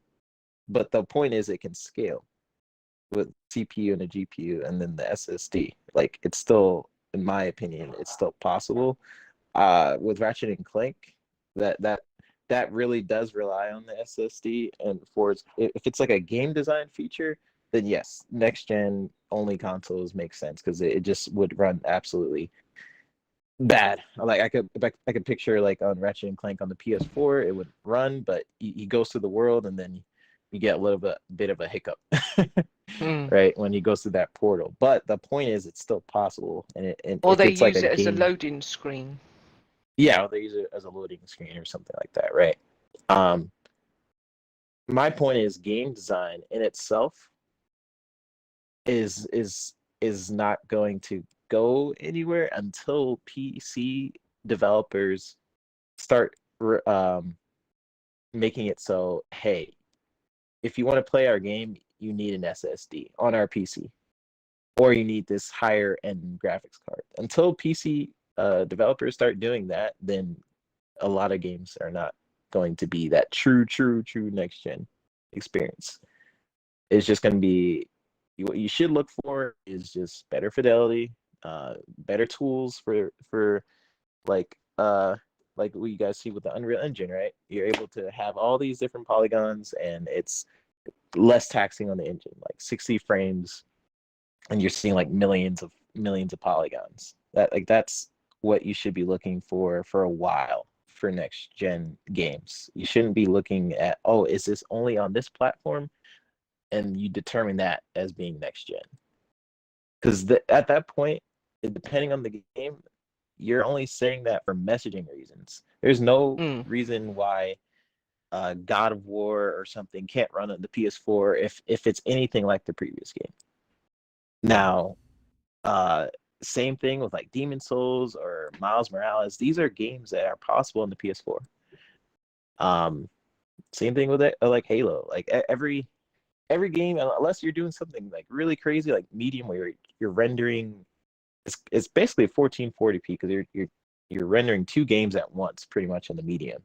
but the point is it can scale with CPU and a GPU and then the SSD. Like, it's still, in my opinion, it's still possible. With Ratchet and Clank, that really does rely on the SSD, and if it's like a game design feature, then yes, next gen only consoles make sense, because it just would run absolutely bad. Like I could picture, like on Ratchet and Clank on the PS4, it would run, but he goes through the world and then you get a little bit of a hiccup, right, when he goes through that portal. But the point is, it's still possible, or they use it as a loading screen. Yeah, or they use it as a loading screen or something like that, right? My point is, game design in itself is not going to go anywhere until PC developers start making it so, hey, if you want to play our game, you need an SSD on our PC, or you need this higher end graphics card. Until PC developers start doing that, then a lot of games are not going to be that true next gen experience. It's just going to be, what you should look for is just better fidelity, better tools for like what you guys see with the Unreal Engine, right? You're able to have all these different polygons, and it's less taxing on the engine, like 60 frames, and you're seeing like millions of polygons. That's what you should be looking for a while for next gen games. You shouldn't be looking at, oh, is this only on this platform, and you determine that as being next gen, because at that point, depending on the game, you're only saying that for messaging reasons. There's no reason why God of War or something can't run on the PS4 if it's anything like the previous game. Now, same thing with like Demon Souls or Miles Morales. These are games that are possible in the PS4. Same thing with it, like Halo. Like every game, unless you're doing something like really crazy, like medium, where you're rendering, it's basically 1440p because you're rendering two games at once, pretty much in the medium.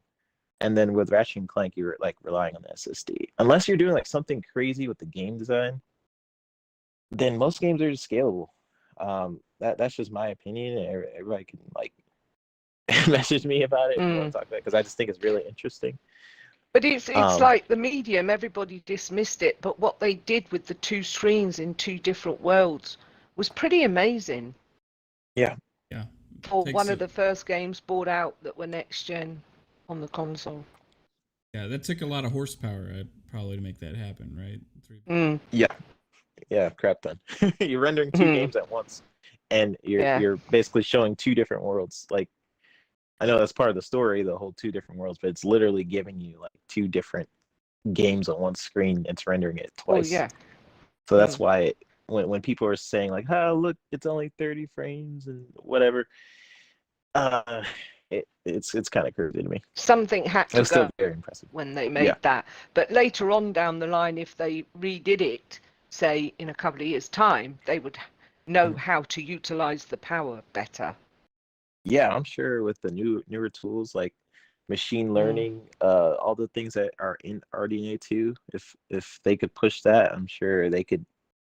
And then with Ratchet and Clank, you're like relying on the SSD. Unless you're doing like something crazy with the game design, then most games are just scalable. That's just my opinion. Everybody can like message me about it if you want to talk about it, because I just think it's really interesting. But it's like the medium, everybody dismissed it, but what they did with the two screens in two different worlds was pretty amazing. Yeah. For one of the first games brought out that were next gen on the console. Yeah, that took a lot of horsepower probably to make that happen, right? Yeah, crap ton. You're rendering two games at once, and you're basically showing two different worlds. Like, I know that's part of the story, the whole two different worlds, but it's literally giving you like two different games on one screen. It's rendering it twice. Oh yeah. So that's why when people are saying like, "Oh, look, it's only 30 frames and whatever," it's kind of crazy to me. Something had to go. Still very impressive when they made that. But later on down the line, if they redid it, say in a couple of years' time, they would know how to utilize the power better. Yeah, I'm sure with the newer tools like machine learning, all the things that are in RDNA 2, if they could push that, I'm sure they could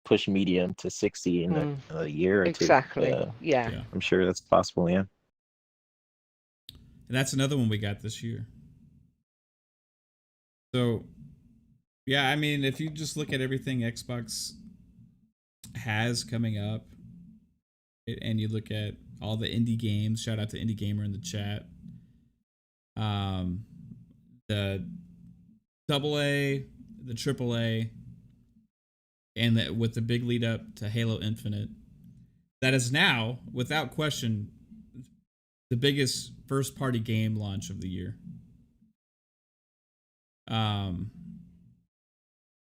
push medium to 60 in a year or exactly. two. Yeah. I'm sure that's possible. Yeah. And that's another one we got this year. So, yeah, I mean, if you just look at everything Xbox has coming up, and you look at all the indie games, shout out to Indie Gamer in the chat. The AA, the AAA, and with the big lead up to Halo Infinite, that is now, without question, the biggest first party game launch of the year.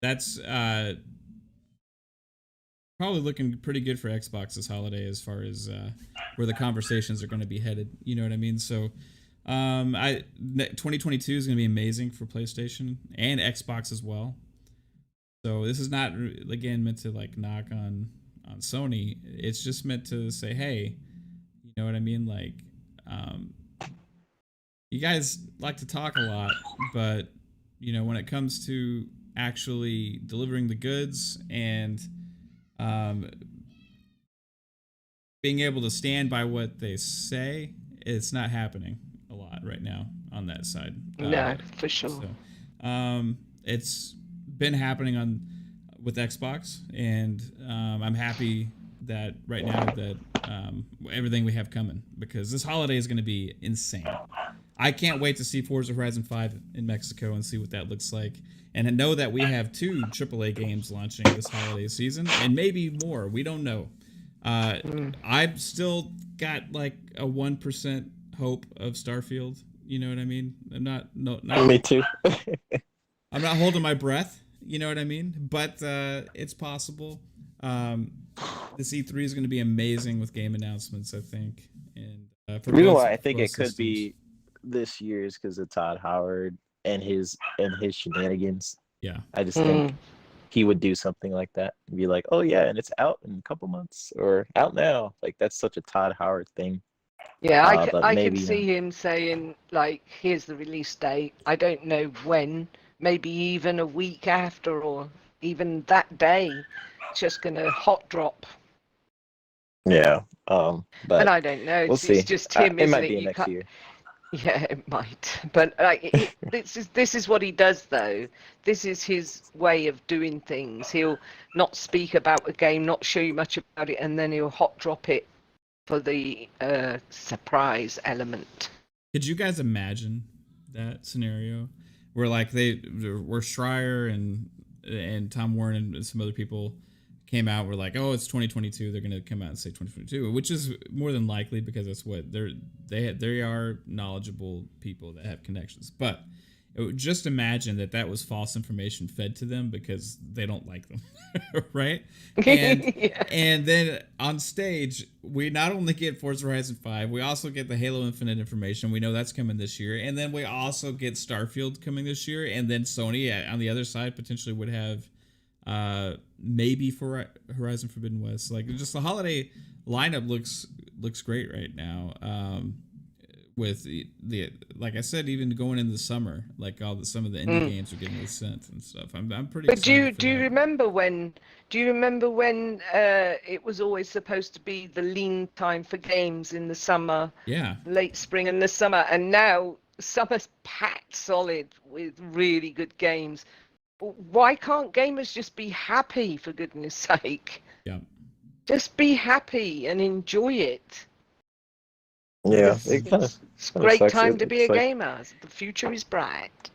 That's probably looking pretty good for Xbox this holiday as far as where the conversations are going to be headed. You know what I mean? So 2022 is going to be amazing for PlayStation and Xbox as well. So this is not, again, meant to like knock on Sony. It's just meant to say, hey, you know what I mean? Like, you guys like to talk a lot, but you know, when it comes to actually delivering the goods and being able to stand by what they say, it's not happening a lot right now on that side. No, for sure. So, it's been happening with Xbox, and I'm happy that right now that everything we have coming, because this holiday is going to be insane. I can't wait to see Forza Horizon 5 in Mexico and see what that looks like. And I know that we have 2 AAA games launching this holiday season, and maybe more. We don't know. I've still got like a 1% hope of Starfield. You know what I mean? I'm not Me too. I'm not holding my breath. You know what I mean? But it's possible. This E3 is going to be amazing with game announcements, I think. And the reason why I think it could be this year is because of Todd Howard and his shenanigans. Yeah, I just think he would do something like that and be like, "Oh yeah, and it's out in a couple months or out now." Like, that's such a Todd Howard thing. Yeah, I can see him saying like, "Here's the release date. I don't know when. Maybe even a week after, or even that day. Just gonna hot drop." Yeah. But and I don't know. We'll see. It's just him, it isn't might it? be next year. Yeah, it might. But like, this is what he does, though. This is his way of doing things. He'll not speak about a game, not show you much about it, and then he'll hot drop it for the surprise element. Could you guys imagine that scenario where like where Schreier and Tom Warren and some other people came out, were like, "Oh, it's 2022." They're gonna come out and say 2022, which is more than likely because that's what they are knowledgeable people that have connections. But Just imagine that was false information fed to them because they don't like them, right? And Yeah. and then on stage, we not only get Forza Horizon 5, we also get the Halo Infinite information. We know that's coming this year, and then we also get Starfield coming this year, and then Sony on the other side potentially would have maybe for Horizon Forbidden West. Like, just the holiday lineup looks great right now. With the like I said, even going into the summer, like some of the indie games are getting sent and stuff. I'm pretty. But excited do you remember when? Do you remember when it was always supposed to be the lean time for games in the summer? Yeah. Late spring and the summer, and now summer's packed solid with really good games. Why can't gamers just be happy, for goodness sake? Yeah. Just be happy and enjoy it. Yeah, It's a great time to be a gamer. The future is bright.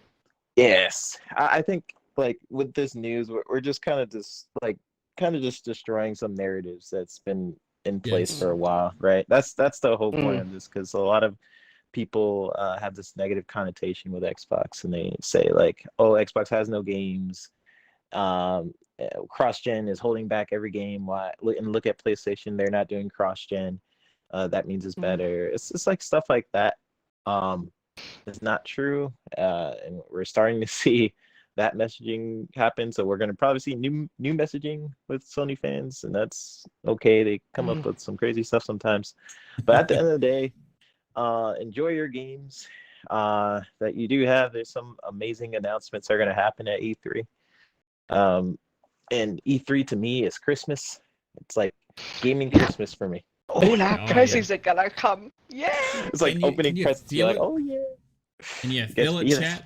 Yes, I think like with this news, we're just kind of just destroying some narratives that's been in place for a while, right? That's the whole point of this, because a lot of people have this negative connotation with Xbox, and they say like, oh, Xbox has no games. Cross-gen is holding back every game. Why? And look at PlayStation, they're not doing cross-gen. That means it's better. It's just like stuff like that. It's not true, and we're starting to see that messaging happen. So we're going to probably see new messaging with Sony fans, and that's okay. They come up with some crazy stuff sometimes, but at the end of the day, enjoy your games that you do have. There's some amazing announcements that are going to happen at E3. And E3 to me is Christmas. It's like gaming Christmas for me. All our presents are gonna come. Yeah. It's like opening presents. You're like, oh yeah. Can you feel it, chat?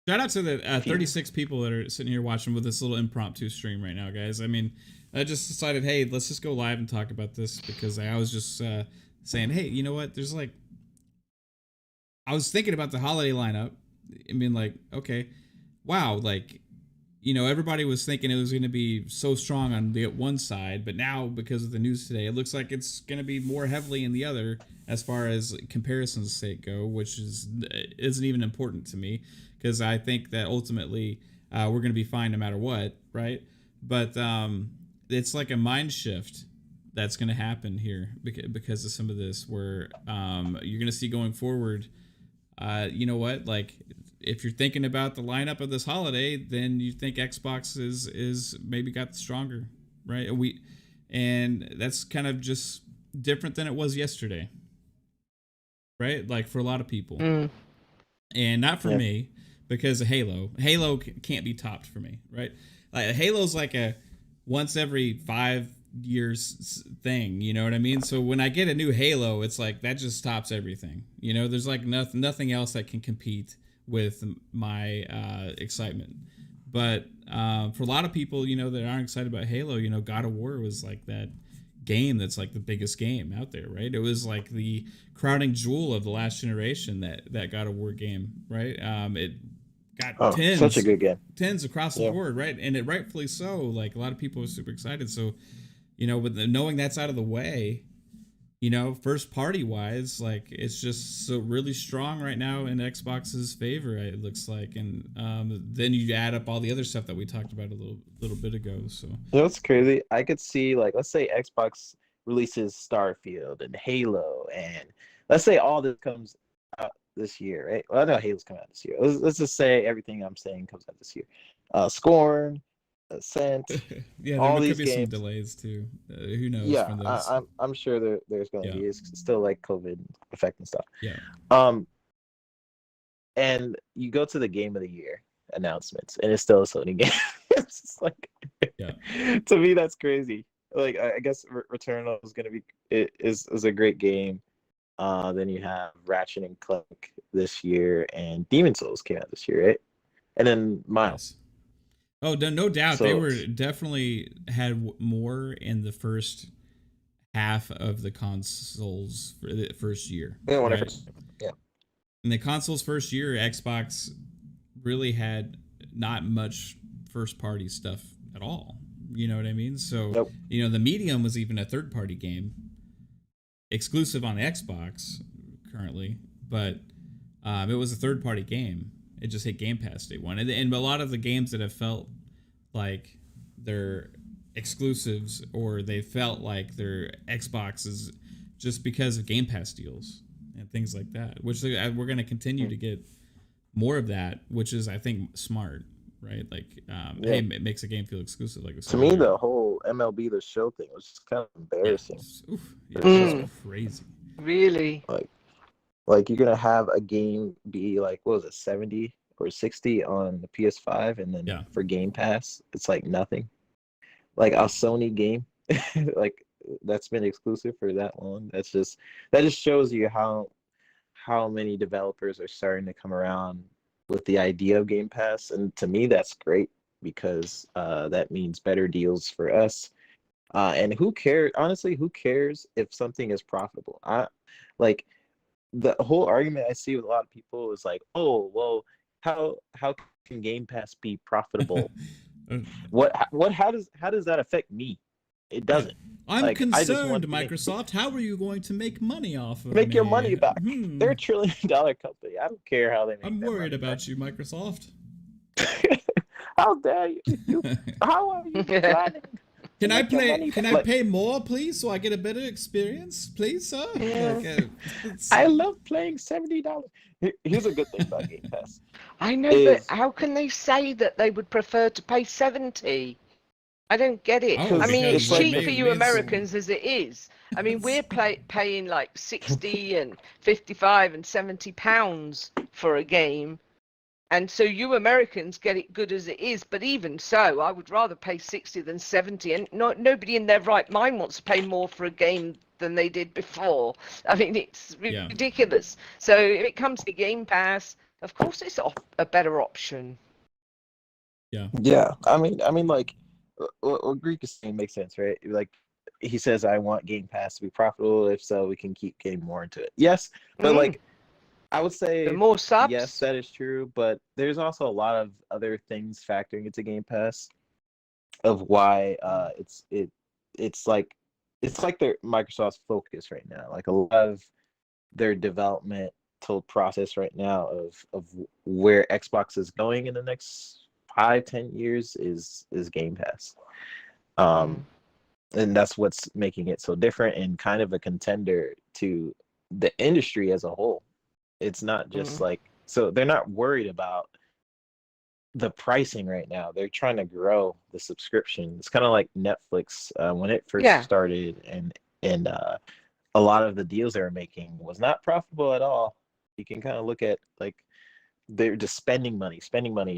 Shout out to the 36 people that are sitting here watching with this little impromptu stream right now, guys. I mean, I just decided, hey, let's just go live and talk about this, because I was just saying, hey, you know what? There's like, I was thinking about the holiday lineup. I mean, like, okay, wow, like, you know, everybody was thinking it was going to be so strong on the one side, but now because of the news today, it looks like it's going to be more heavily in the other as far as comparisons sake go, which isn't even important to me, because I think that ultimately we're going to be fine no matter what, right? But it's like a mind shift that's going to happen here because of some of this, where you're going to see going forward. You know what? Like, if you're thinking about the lineup of this holiday, then you think Xbox is maybe got stronger, right? And that's kind of just different than it was yesterday, right? Like for a lot of people, and not for me, because of Halo. Halo can't be topped for me, right? Like Halo's like a once every 5 years thing, you know what I mean? So when I get a new Halo, it's like that just tops everything. You know, there's like nothing else that can compete with my excitement. But for a lot of people, you know, that aren't excited about Halo, you know, God of War was like that game that's like the biggest game out there, right? It was like the crowning jewel of the last generation, that God of War game, right? It got such a good game, tens across the board, right? And it rightfully so. Like a lot of people were super excited. So, you know, with knowing that's out of the way, you know, first party wise, like it's just so really strong right now in Xbox's favor, it looks like. And then you add up all the other stuff that we talked about a little bit ago. So you know, it's crazy. I could see, like, let's say Xbox releases Starfield and Halo, and let's say all this comes out this year, right? Well, I know Halo's coming out this year. Let's just say everything I'm saying comes out this year. Scorn, Ascent. Yeah, all there these could be games. some delays too. Who knows? Yeah, from those. I'm sure there's going to be. It's still like COVID effect and stuff. Yeah. And you go to the Game of the Year announcements, and it's still a Sony game. It's just like, to me, that's crazy. Like, I guess Returnal is going to be is a great game. Then you have Ratchet and Clank this year, and Demon Souls came out this year, right? And then Miles. Yes. Oh, no doubt. So, they were definitely had more in the first half of the consoles for the first year. Yeah. In the console's first year, Xbox really had not much first party stuff at all. You know what I mean? So, you know, the Medium was even a third party game, exclusive on Xbox currently, but it was a third party game. It just hit Game Pass day one, and a lot of the games that have felt like they're exclusives or they felt like they're Xboxes just because of Game Pass deals and things like that. Which we're going to continue to get more of that, which is I think smart, right? Like, hey, it makes a game feel exclusive. Like to me, the whole MLB The Show thing was just kind of embarrassing. It's crazy. Really? Like you're gonna have a game be like, what was it, 70 or 60 on the PS5, and then for Game Pass, it's like nothing. Like a Sony game, like that's been exclusive for that long. That just shows you how many developers are starting to come around with the idea of Game Pass, and to me, that's great because that means better deals for us. And who cares? Honestly, who cares if something is profitable? The whole argument I see with a lot of people is like, oh, well, how can Game Pass be profitable? How does that affect me? It doesn't. I'm concerned, Microsoft. How are you going to make money off of your money back? They're $1 trillion company. I don't care how they make. I'm worried about you, Microsoft. How dare you? How are you planning? Can I pay more, please, so I get a better experience, please, sir? Yeah. I love playing $70. Here's a good thing about Game Pass. I know, but how can they say that they would prefer to pay 70? I don't get it. I mean, it's cheap for you Americans as it is. I mean, we're paying like 60 and 55 and 70 pounds for a game. And so you Americans get it good as it is, but even so, I would rather pay 60 than 70. And nobody in their right mind wants to pay more for a game than they did before. I mean, it's ridiculous. So if it comes to Game Pass, of course, it's a better option. Yeah. I mean, like what Greek is saying makes sense, right? Like he says, I want Game Pass to be profitable. If so, we can keep getting more into it. Yes, but like. I would say the more subs. Yes, that is true, but there's also a lot of other things factoring into Game Pass of why it's like their Microsoft's focus right now. Like a lot of their developmental process right now of where Xbox is going in the next 5-10 years is Game Pass. And that's what's making it so different and kind of a contender to the industry as a whole. It's not just so they're not worried about the pricing right now. They're trying to grow the subscription. It's kind of like Netflix when it first started, and a lot of the deals they were making was not profitable at all. You can kind of look at like they're just spending money,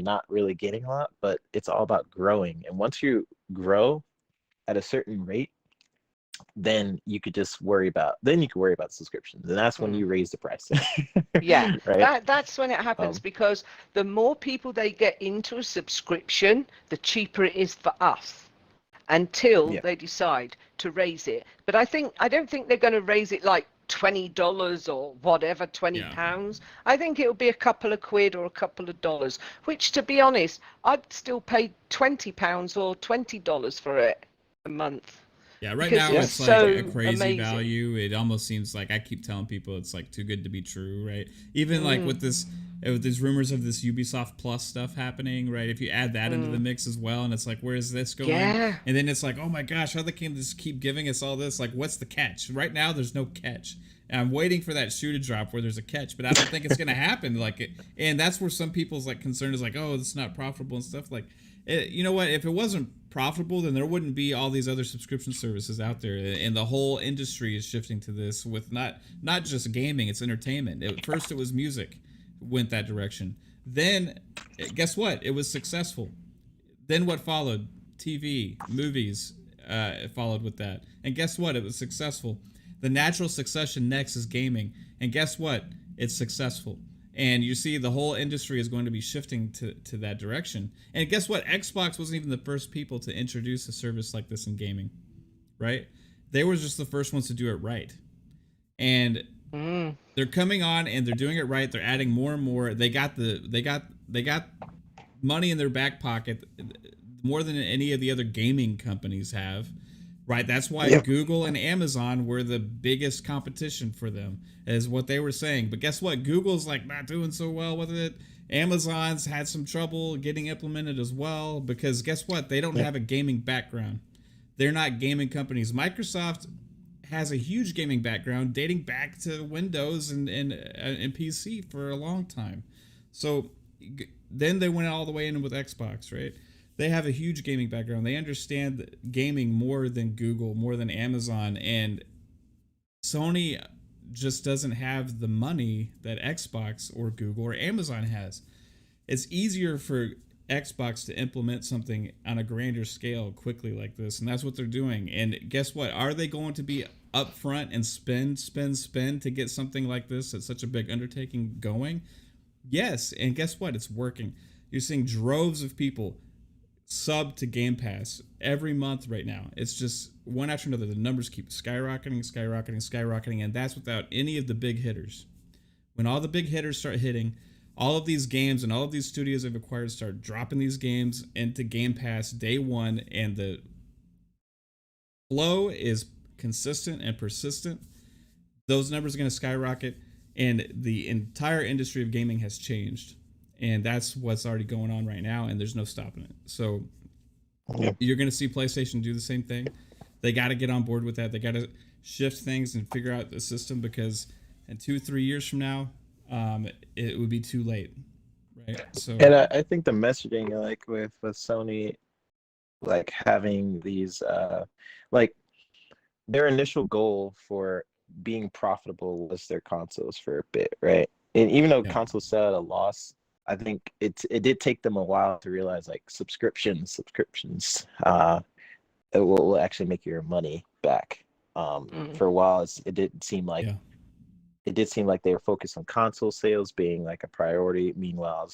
not really getting a lot, but it's all about growing. And once you grow at a certain rate, then you could worry about subscriptions, and that's when you raise the price. Right? That's when it happens, because the more people they get into a subscription, the cheaper it is for us until they decide to raise it. But I don't think they're going to raise it like $20 or whatever, £20. I think it'll be a couple of quid or a couple of dollars, which, to be honest, I'd still pay £20 or $20 for it a month. Yeah, right now it's like a crazy value. It almost seems like, I keep telling people it's like too good to be true, right? Even like with these rumors of this Ubisoft Plus stuff happening, right? If you add that into the mix as well, and it's like, where is this going? Yeah. And then it's like, oh my gosh, how they can just keep giving us all this? Like, what's the catch? Right now, there's no catch. And I'm waiting for that shoe to drop where there's a catch, but I don't think it's gonna happen. And that's where some people's like concern is like, oh, it's not profitable and stuff. Like, you know what? If it wasn't profitable, then there wouldn't be all these other subscription services out there, and the whole industry is shifting to this with not just gaming, it's entertainment. First it was music, went that direction. Then guess what? It was successful. Then what followed? TV, movies followed with that. And guess what? It was successful. The natural succession next is gaming. And guess what? It's successful. And you see the whole industry is going to be shifting to that direction. And guess what? Xbox wasn't even the first people to introduce a service like this in gaming, right? They were just the first ones to do it right. And they're coming on and they're doing it right. They're adding more and more. They got money in their back pocket more than any of the other gaming companies have. Right. That's why Yep. Google and Amazon were the biggest competition for them, is what they were saying. But guess what? Google's like not doing so well with it. Amazon's had some trouble getting implemented as well, because guess what? They don't have a gaming background. They're not gaming companies. Microsoft has a huge gaming background dating back to Windows and PC for a long time. So then they went all the way in with Xbox, right? They have a huge gaming background. They understand gaming more than Google, more than Amazon, and Sony just doesn't have the money that Xbox or Google or Amazon has. It's easier for Xbox to implement something on a grander scale quickly like this, and that's what they're doing. And guess what? Are they going to be upfront and spend to get something like this at such a big undertaking going? Yes, and guess what? It's working. You're seeing droves of people sub to Game Pass every month right now. It's just one after another. The numbers keep skyrocketing, and that's without any of the big hitters. When all the big hitters start hitting, all of these games and all of these studios they've acquired start dropping these games into Game Pass day one, and the flow is consistent and persistent. Those numbers are going to skyrocket, and the entire industry of gaming has changed. And that's what's already going on right now, and there's no stopping it. So you're going to see PlayStation do the same thing. They got to get on board with that. They got to shift things and figure out the system, because in 2-3 years from now, it would be too late, right? So, and I think the messaging, like with Sony, like having these, like their initial goal for being profitable was their consoles for a bit, right? And even though consoles sell at a loss, I think it did take them a while to realize like subscriptions it will actually make your money back. For a while it did seem like they were focused on console sales being like a priority. Meanwhile,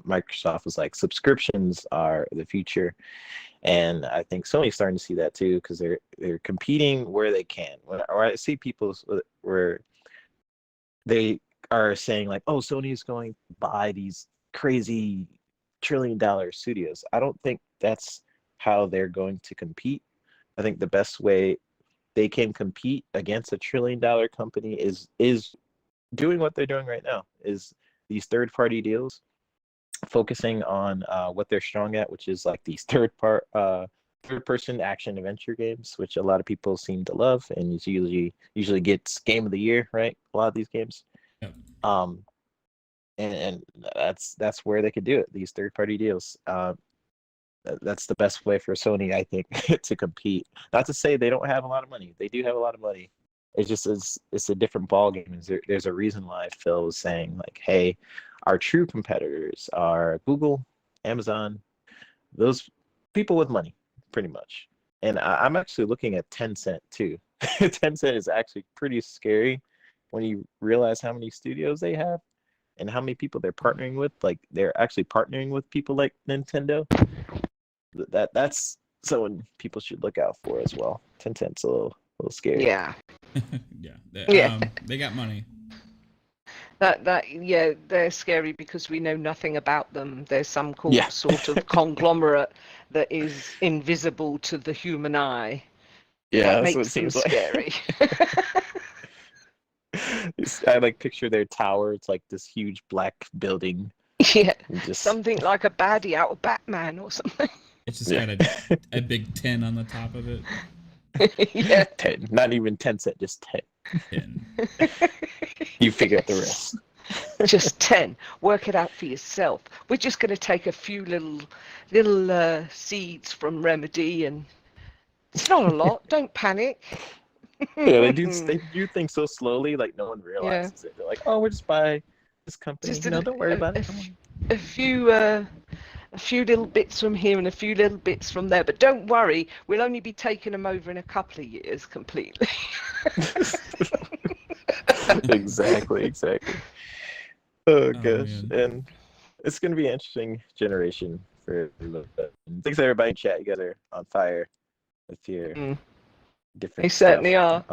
Microsoft was like, subscriptions are the future, and I think Sony's starting to see that too, because they're competing where they can. Or I see people where they are saying like, oh, Sony is going to buy these crazy $1 trillion studios. I don't think that's how they're going to compete. I think the best way they can compete against $1 trillion company is doing what they're doing right now, is these third-party deals, focusing on what they're strong at, which is like these third-person action adventure games, which a lot of people seem to love, and it usually gets game of the year, right? A lot of these games. Yep. And that's where they could do it, these third-party deals. That's the best way for Sony, I think, to compete. Not to say they don't have a lot of money. They do have a lot of money. It's a different ball game. There's a reason why Phil was saying like, hey, our true competitors are Google, Amazon, those people with money, pretty much. And I'm actually looking at Tencent too. Tencent is actually pretty scary when you realize how many studios they have and how many people they're partnering with. Like, they're actually partnering with people like Nintendo. That's someone people should look out for as well. Tencent's a little scary. Yeah. They got money. They're scary because we know nothing about them. There's some sort of conglomerate that is invisible to the human eye. Yeah, that that's what it makes them seems like. scary. I like picture their tower. It's like this huge black building. Yeah, just something like a baddie out of Batman or something. It's just got a big 10 on the top of it. Yeah. 10, not even 10 cent, just 10. 10. You figure out the rest. Just 10. Work it out for yourself. We're just going to take a few little seeds from Remedy, and it's not a lot. Don't panic. Yeah, they do things so slowly, like no one realizes it. They're like, oh, we'll just buy this company. Just don't worry about it. A few little bits from here and a few little bits from there, but don't worry, we'll only be taking them over in a couple of years completely. Exactly. Oh gosh, man. and it's gonna be an interesting generation for Lupa. Thanks everybody in chat. You guys are on fire with your different. They certainly are.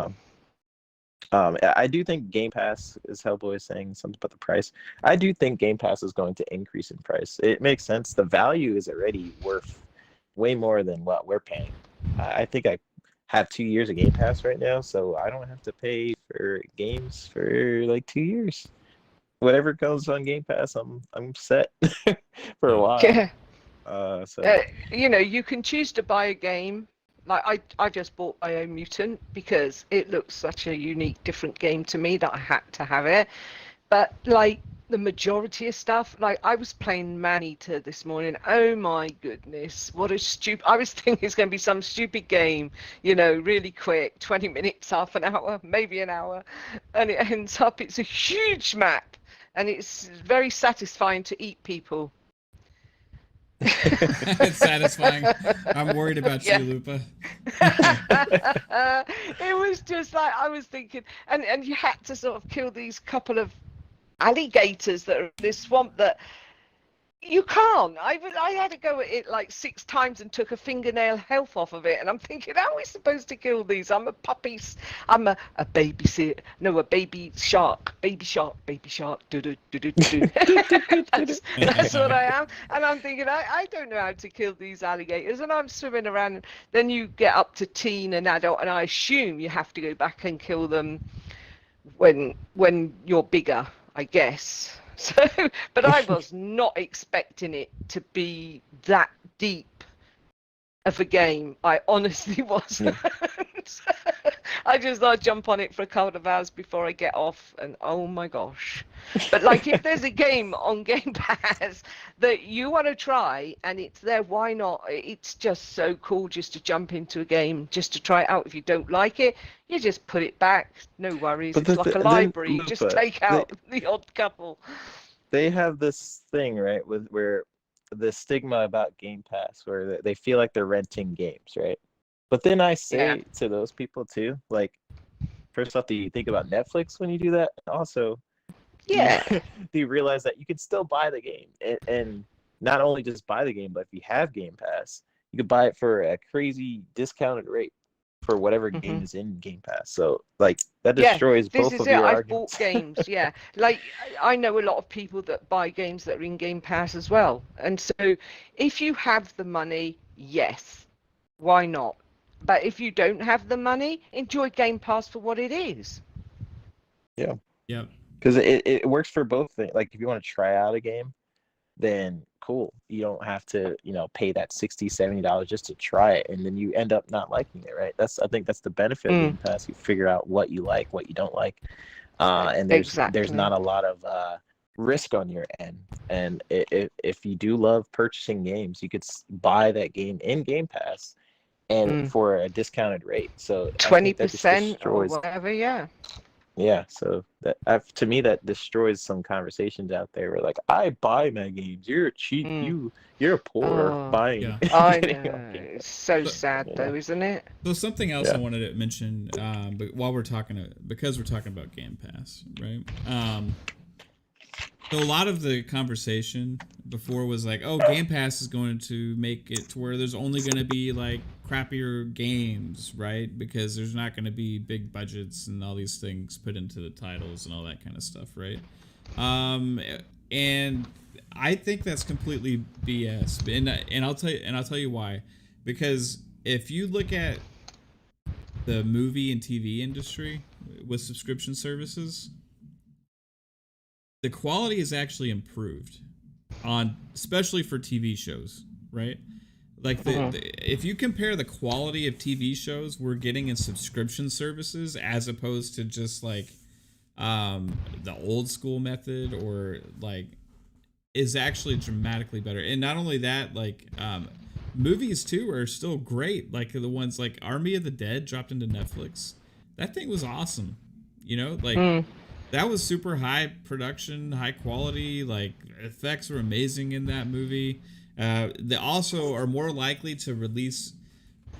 I do think Game Pass, is Hellboy saying something about the price. I do think Game Pass is going to increase in price. It makes sense. The value is already worth way more than what we're paying. I think have 2 years of Game Pass right now, so I don't have to pay for games for like 2 years. Whatever comes on Game Pass, I'm set for a Yeah. while. Yeah. So You know, you can choose to buy a game. Like I just bought Mutant because it looks such a unique, different game to me that I had to have it. But like the majority of stuff, like I was playing Maneater this morning. Oh my goodness, what a stupid! I was thinking it's going to be some stupid game, you know, really quick, 20 minutes, half an hour, maybe an hour, and it ends up it's a huge map, and it's very satisfying to eat people. It's satisfying. I'm worried about Yeah. you, Lupa. It was just like I was thinking, and you had to sort of kill these couple of alligators that are in this swamp that you can't. I had to go at it like 6 times and took a fingernail health off of it, and I'm thinking, how are we supposed to kill these? I'm a puppy. I'm a baby no, a baby shark, baby shark, baby shark. Do do do do do. That's what I am, and I'm thinking, I don't know how to kill these alligators, and I'm swimming around. And then you get up to teen and adult, and I assume you have to go back and kill them when you're bigger, I guess. So, but I was not expecting it to be that deep of a game. I honestly wasn't. I just thought I'd jump on it for a couple of hours before I get off, and oh my gosh. But like, if there's a game on Game Pass that you want to try and it's there, why not? It's just so cool just to jump into a game, just to try it out. If you don't like it, you just put it back. No worries. But It's like a library. You just Lupa, take out the odd couple. they have this thing, right, with where the stigma about Game Pass, where they feel like they're renting games, right? But then I say to those people too, like, first off, do you think about Netflix when you do that? Also, Yeah. do you realize that you can still buy the game, and not only just buy the game, but if you have Game Pass, you could buy it for a crazy discounted rate for whatever game is in Game Pass. So like that destroys this both is of it. your I've arguments. bought games, yeah. Like I know a lot of people that buy games that are in Game Pass as well. And so if you have the money, yes, why not? But if you don't have the money, enjoy Game Pass for what it is. Yeah. Yep. Because it works for both things. Like if you want to try out a game, then cool. You don't have to, pay that $60-$70 just to try it, and then you end up not liking it, right? I think that's the benefit of Game Pass. You figure out what you like, what you don't like, and there's not a lot of risk on your end. And if you do love purchasing games, you could buy that game in Game Pass and for a discounted rate. So 20% or whatever, yeah. Yeah, so that to me that destroys some conversations out there where like, I buy my games, you're cheap, you're poor buying. Yeah. I know. It's so sad though, isn't it? So something else I wanted to mention, but while because we're talking about Game Pass, right? So a lot of the conversation before was like, oh, Game Pass is going to make it to where there's only going to be like crappier games, right? Because there's not going to be big budgets and all these things put into the titles and all that kind of stuff, right? And I think that's completely BS. And I'll tell you why. Because if you look at the movie and TV industry with subscription services, the quality is actually improved especially for TV shows, right? Like if you compare the quality of TV shows we're getting in subscription services as opposed to just like the old school method, or like, is actually dramatically better. And not only that, like movies too are still great. Like the ones like Army of the Dead dropped into Netflix. That thing was awesome. That was super high production, high quality, like effects were amazing in that movie. They also are more likely to release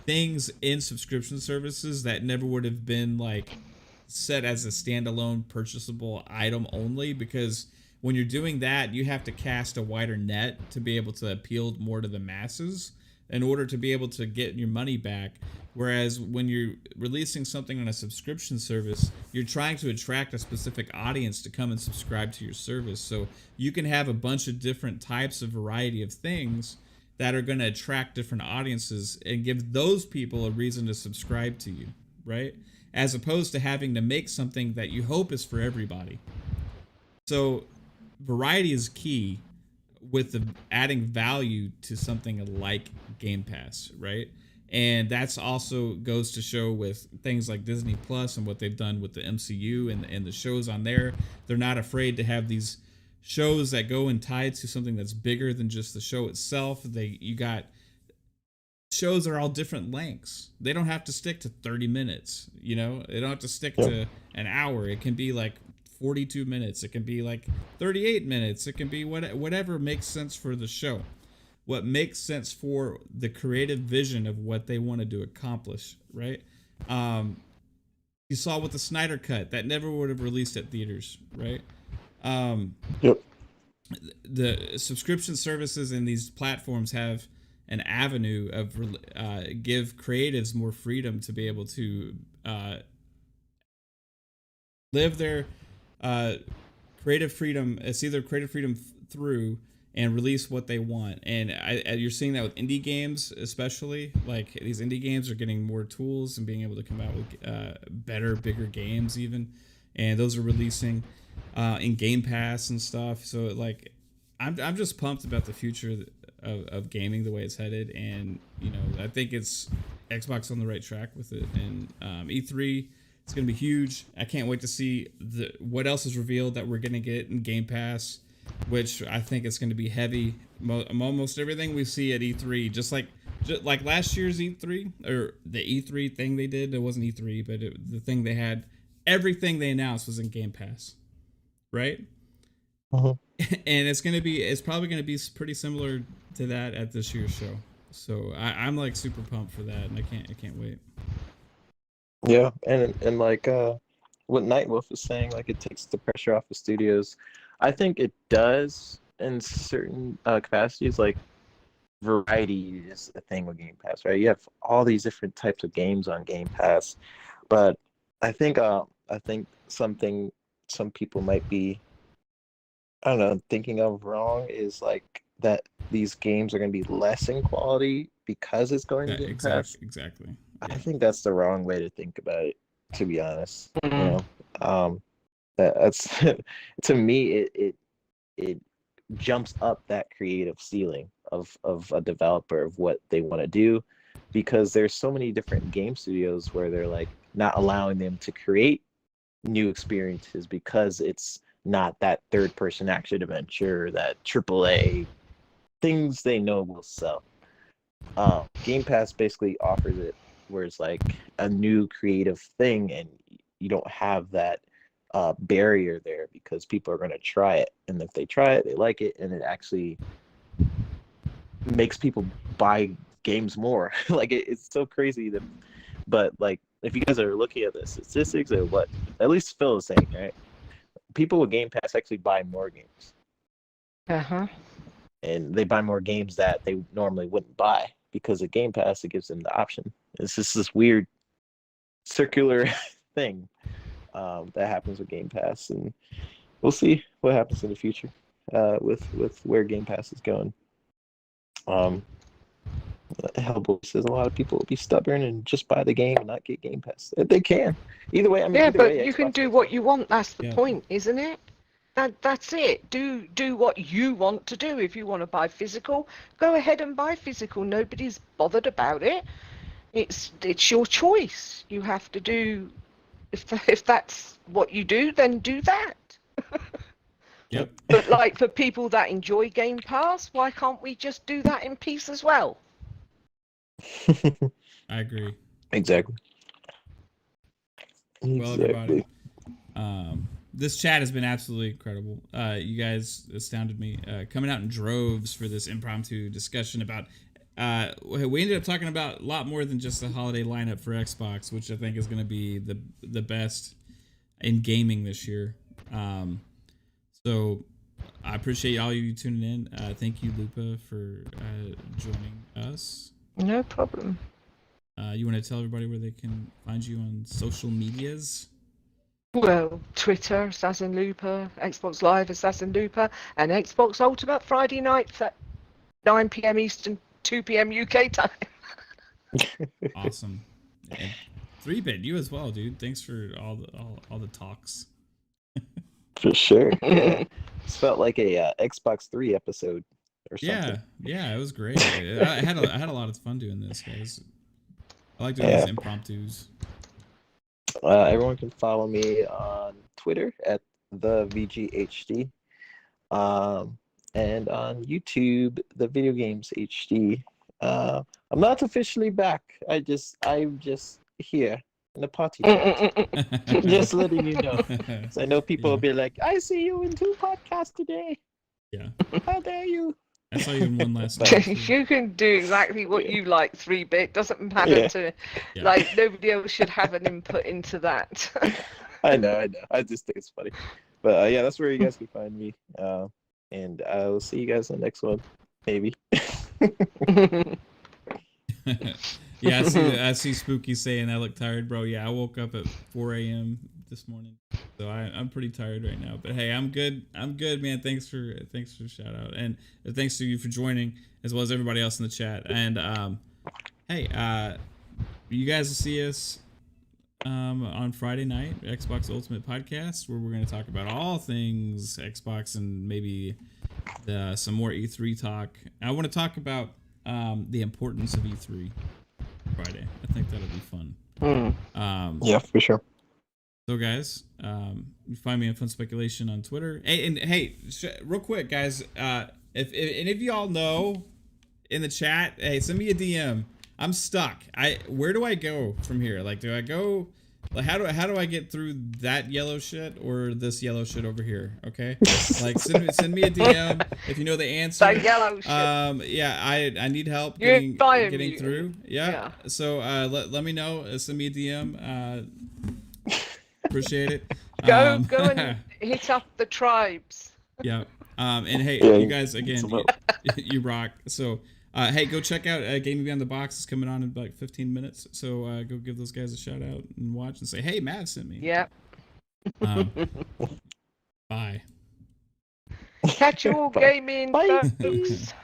things in subscription services that never would have been like set as a standalone purchasable item only, because when you're doing that, you have to cast a wider net to be able to appeal more to the masses in order to be able to get your money back. Whereas when you're releasing something on a subscription service, you're trying to attract a specific audience to come and subscribe to your service. So you can have a bunch of different types of variety of things that are going to attract different audiences and give those people a reason to subscribe to you, right? As opposed to having to make something that you hope is for everybody. So variety is key with the adding value to something like Game Pass, right? And that's also goes to show with things like Disney Plus and what they've done with the MCU and the shows on there. They're not afraid to have these shows that go and tie to something that's bigger than just the show itself. You got shows that are all different lengths. They don't have to stick to 30 minutes, you know? They don't have to stick to an hour. It can be like 42 minutes. It can be like 38 minutes. It can be whatever makes sense for the show. What makes sense for the creative vision of what they wanted to accomplish, right? You saw with the Snyder Cut, that never would have released at theaters, right? The subscription services and these platforms have an avenue of give creatives more freedom to be able to live their creative freedom. It's either creative freedom through and release what they want. And you're seeing that with indie games, especially. Like, these indie games are getting more tools and being able to come out with better, bigger games even. And those are releasing in Game Pass and stuff. So, like, I'm just pumped about the future of gaming, the way it's headed. And, you know, I think it's Xbox on the right track with it. And E3, it's going to be huge. I can't wait to see what else is revealed that we're going to get in Game Pass, which I think it's going to be heavy. Almost everything we see at E3, just like last year's E3, or the E3 thing they did. It wasn't E3, but the thing they had, everything they announced was in Game Pass, right? And it's probably going to be pretty similar to that at this year's show. So I'm like super pumped for that, and I can't wait. Yeah, and like what Nightwolf is saying, like, it takes the pressure off of studios. I think it does in certain capacities. Like, variety is a thing with Game Pass, right? You have all these different types of games on Game Pass, but I think something some people might be, I don't know, thinking of wrong is like that these games are going to be less in quality because it's going to Game Pass. Exactly. I think that's the wrong way to think about it, to be honest. You know, that's to me, it jumps up that creative ceiling of a developer of what they want to do, because there's so many different game studios where they're like not allowing them to create new experiences because it's not that third-person action adventure, that AAA things they know will sell. Game Pass basically offers it where it's like a new creative thing, and you don't have that barrier there because people are going to try it, and if they try it, they like it, and it actually makes people buy games more. Like, it's so crazy that, but like, if you guys are looking at the statistics or what, at least Phil is saying, right? People with Game Pass actually buy more games. And they buy more games that they normally wouldn't buy because of Game Pass. It gives them the option. It's just this weird circular thing that happens with Game Pass, and we'll see what happens in the future with where Game Pass is going. Hellboy says a lot of people will be stubborn and just buy the game and not get Game Pass. They can. Either way, I mean, yeah, but way, you Xbox can do what you want. That's the point, isn't it? That's it. Do what you want to do. If you want to buy physical, go ahead and buy physical. Nobody's bothered about it. It's your choice. You have to do. If that's what you do, then do that. Yep. But like, for people that enjoy Game Pass, why can't we just do that in peace as well? I agree. Exactly. Well, everybody, this chat has been absolutely incredible. You guys astounded me, coming out in droves for this impromptu discussion about. We ended up talking about a lot more than just the holiday lineup for Xbox, which I think is going to be the best in gaming this year. So I appreciate all of you tuning in. Thank you, Lupa, for joining us. No problem. You want to tell everybody where they can find you on social medias? Well, Twitter, Assassin Lupa, Xbox Live, Assassin Lupa, and Xbox Ultimate Friday nights at 9 p.m. Eastern 2 p.m. UK time. Awesome. And 3-bit, you as well, dude. Thanks for all the talks. For sure. Yeah. This felt like a Xbox 3 episode or something. Yeah, it was great. I had a lot of fun doing this, guys. I like doing these impromptus. Everyone can follow me on Twitter at the VGHD, and on YouTube, the Video Games HD. I'm not officially back. I'm just here in the party chat. Just letting you know. So I know people will be like, I see you in 2 podcasts today. Yeah. How dare you? I saw you in one last night. You can do exactly what you like, 3-bit. Doesn't matter to, like, nobody else should have an input into that. I know. I just think it's funny. But yeah, that's where you guys can find me. And I'll see you guys in the next one, maybe. Yeah, I see Spooky saying I look tired, bro. Yeah, I woke up at 4 a.m. this morning, so I'm pretty tired right now. But hey, I'm good, man. Thanks for the shout out, and thanks to you for joining, as well as everybody else in the chat. And hey, you guys will see us on Friday night, Xbox Ultimate Podcast, where we're going to talk about all things Xbox and maybe some more E3 talk. I want to talk about the importance of E3 Friday. I think that'll be fun. Yeah, for sure. So guys, you find me on Fun Speculation on Twitter. Hey, real quick, guys, if any of y'all know in the chat, hey, send me a DM. I'm stuck. Where do I go from here? Like, do I go? Like, how do I get through that yellow shit or this yellow shit over here? Okay, like send me a DM if you know the answer. That yellow shit. Yeah, I need help getting through. Yeah. So let me know. Send me a DM. Appreciate it. Go and hit up the tribes. Yeah. And hey, you guys again, you rock. So. Hey, go check out Gaming Beyond the Box. It's coming on in about 15 minutes. So go give those guys a shout out and watch and say, hey, Mav sent me. Yeah. Bye. Catch you all gaming, folks.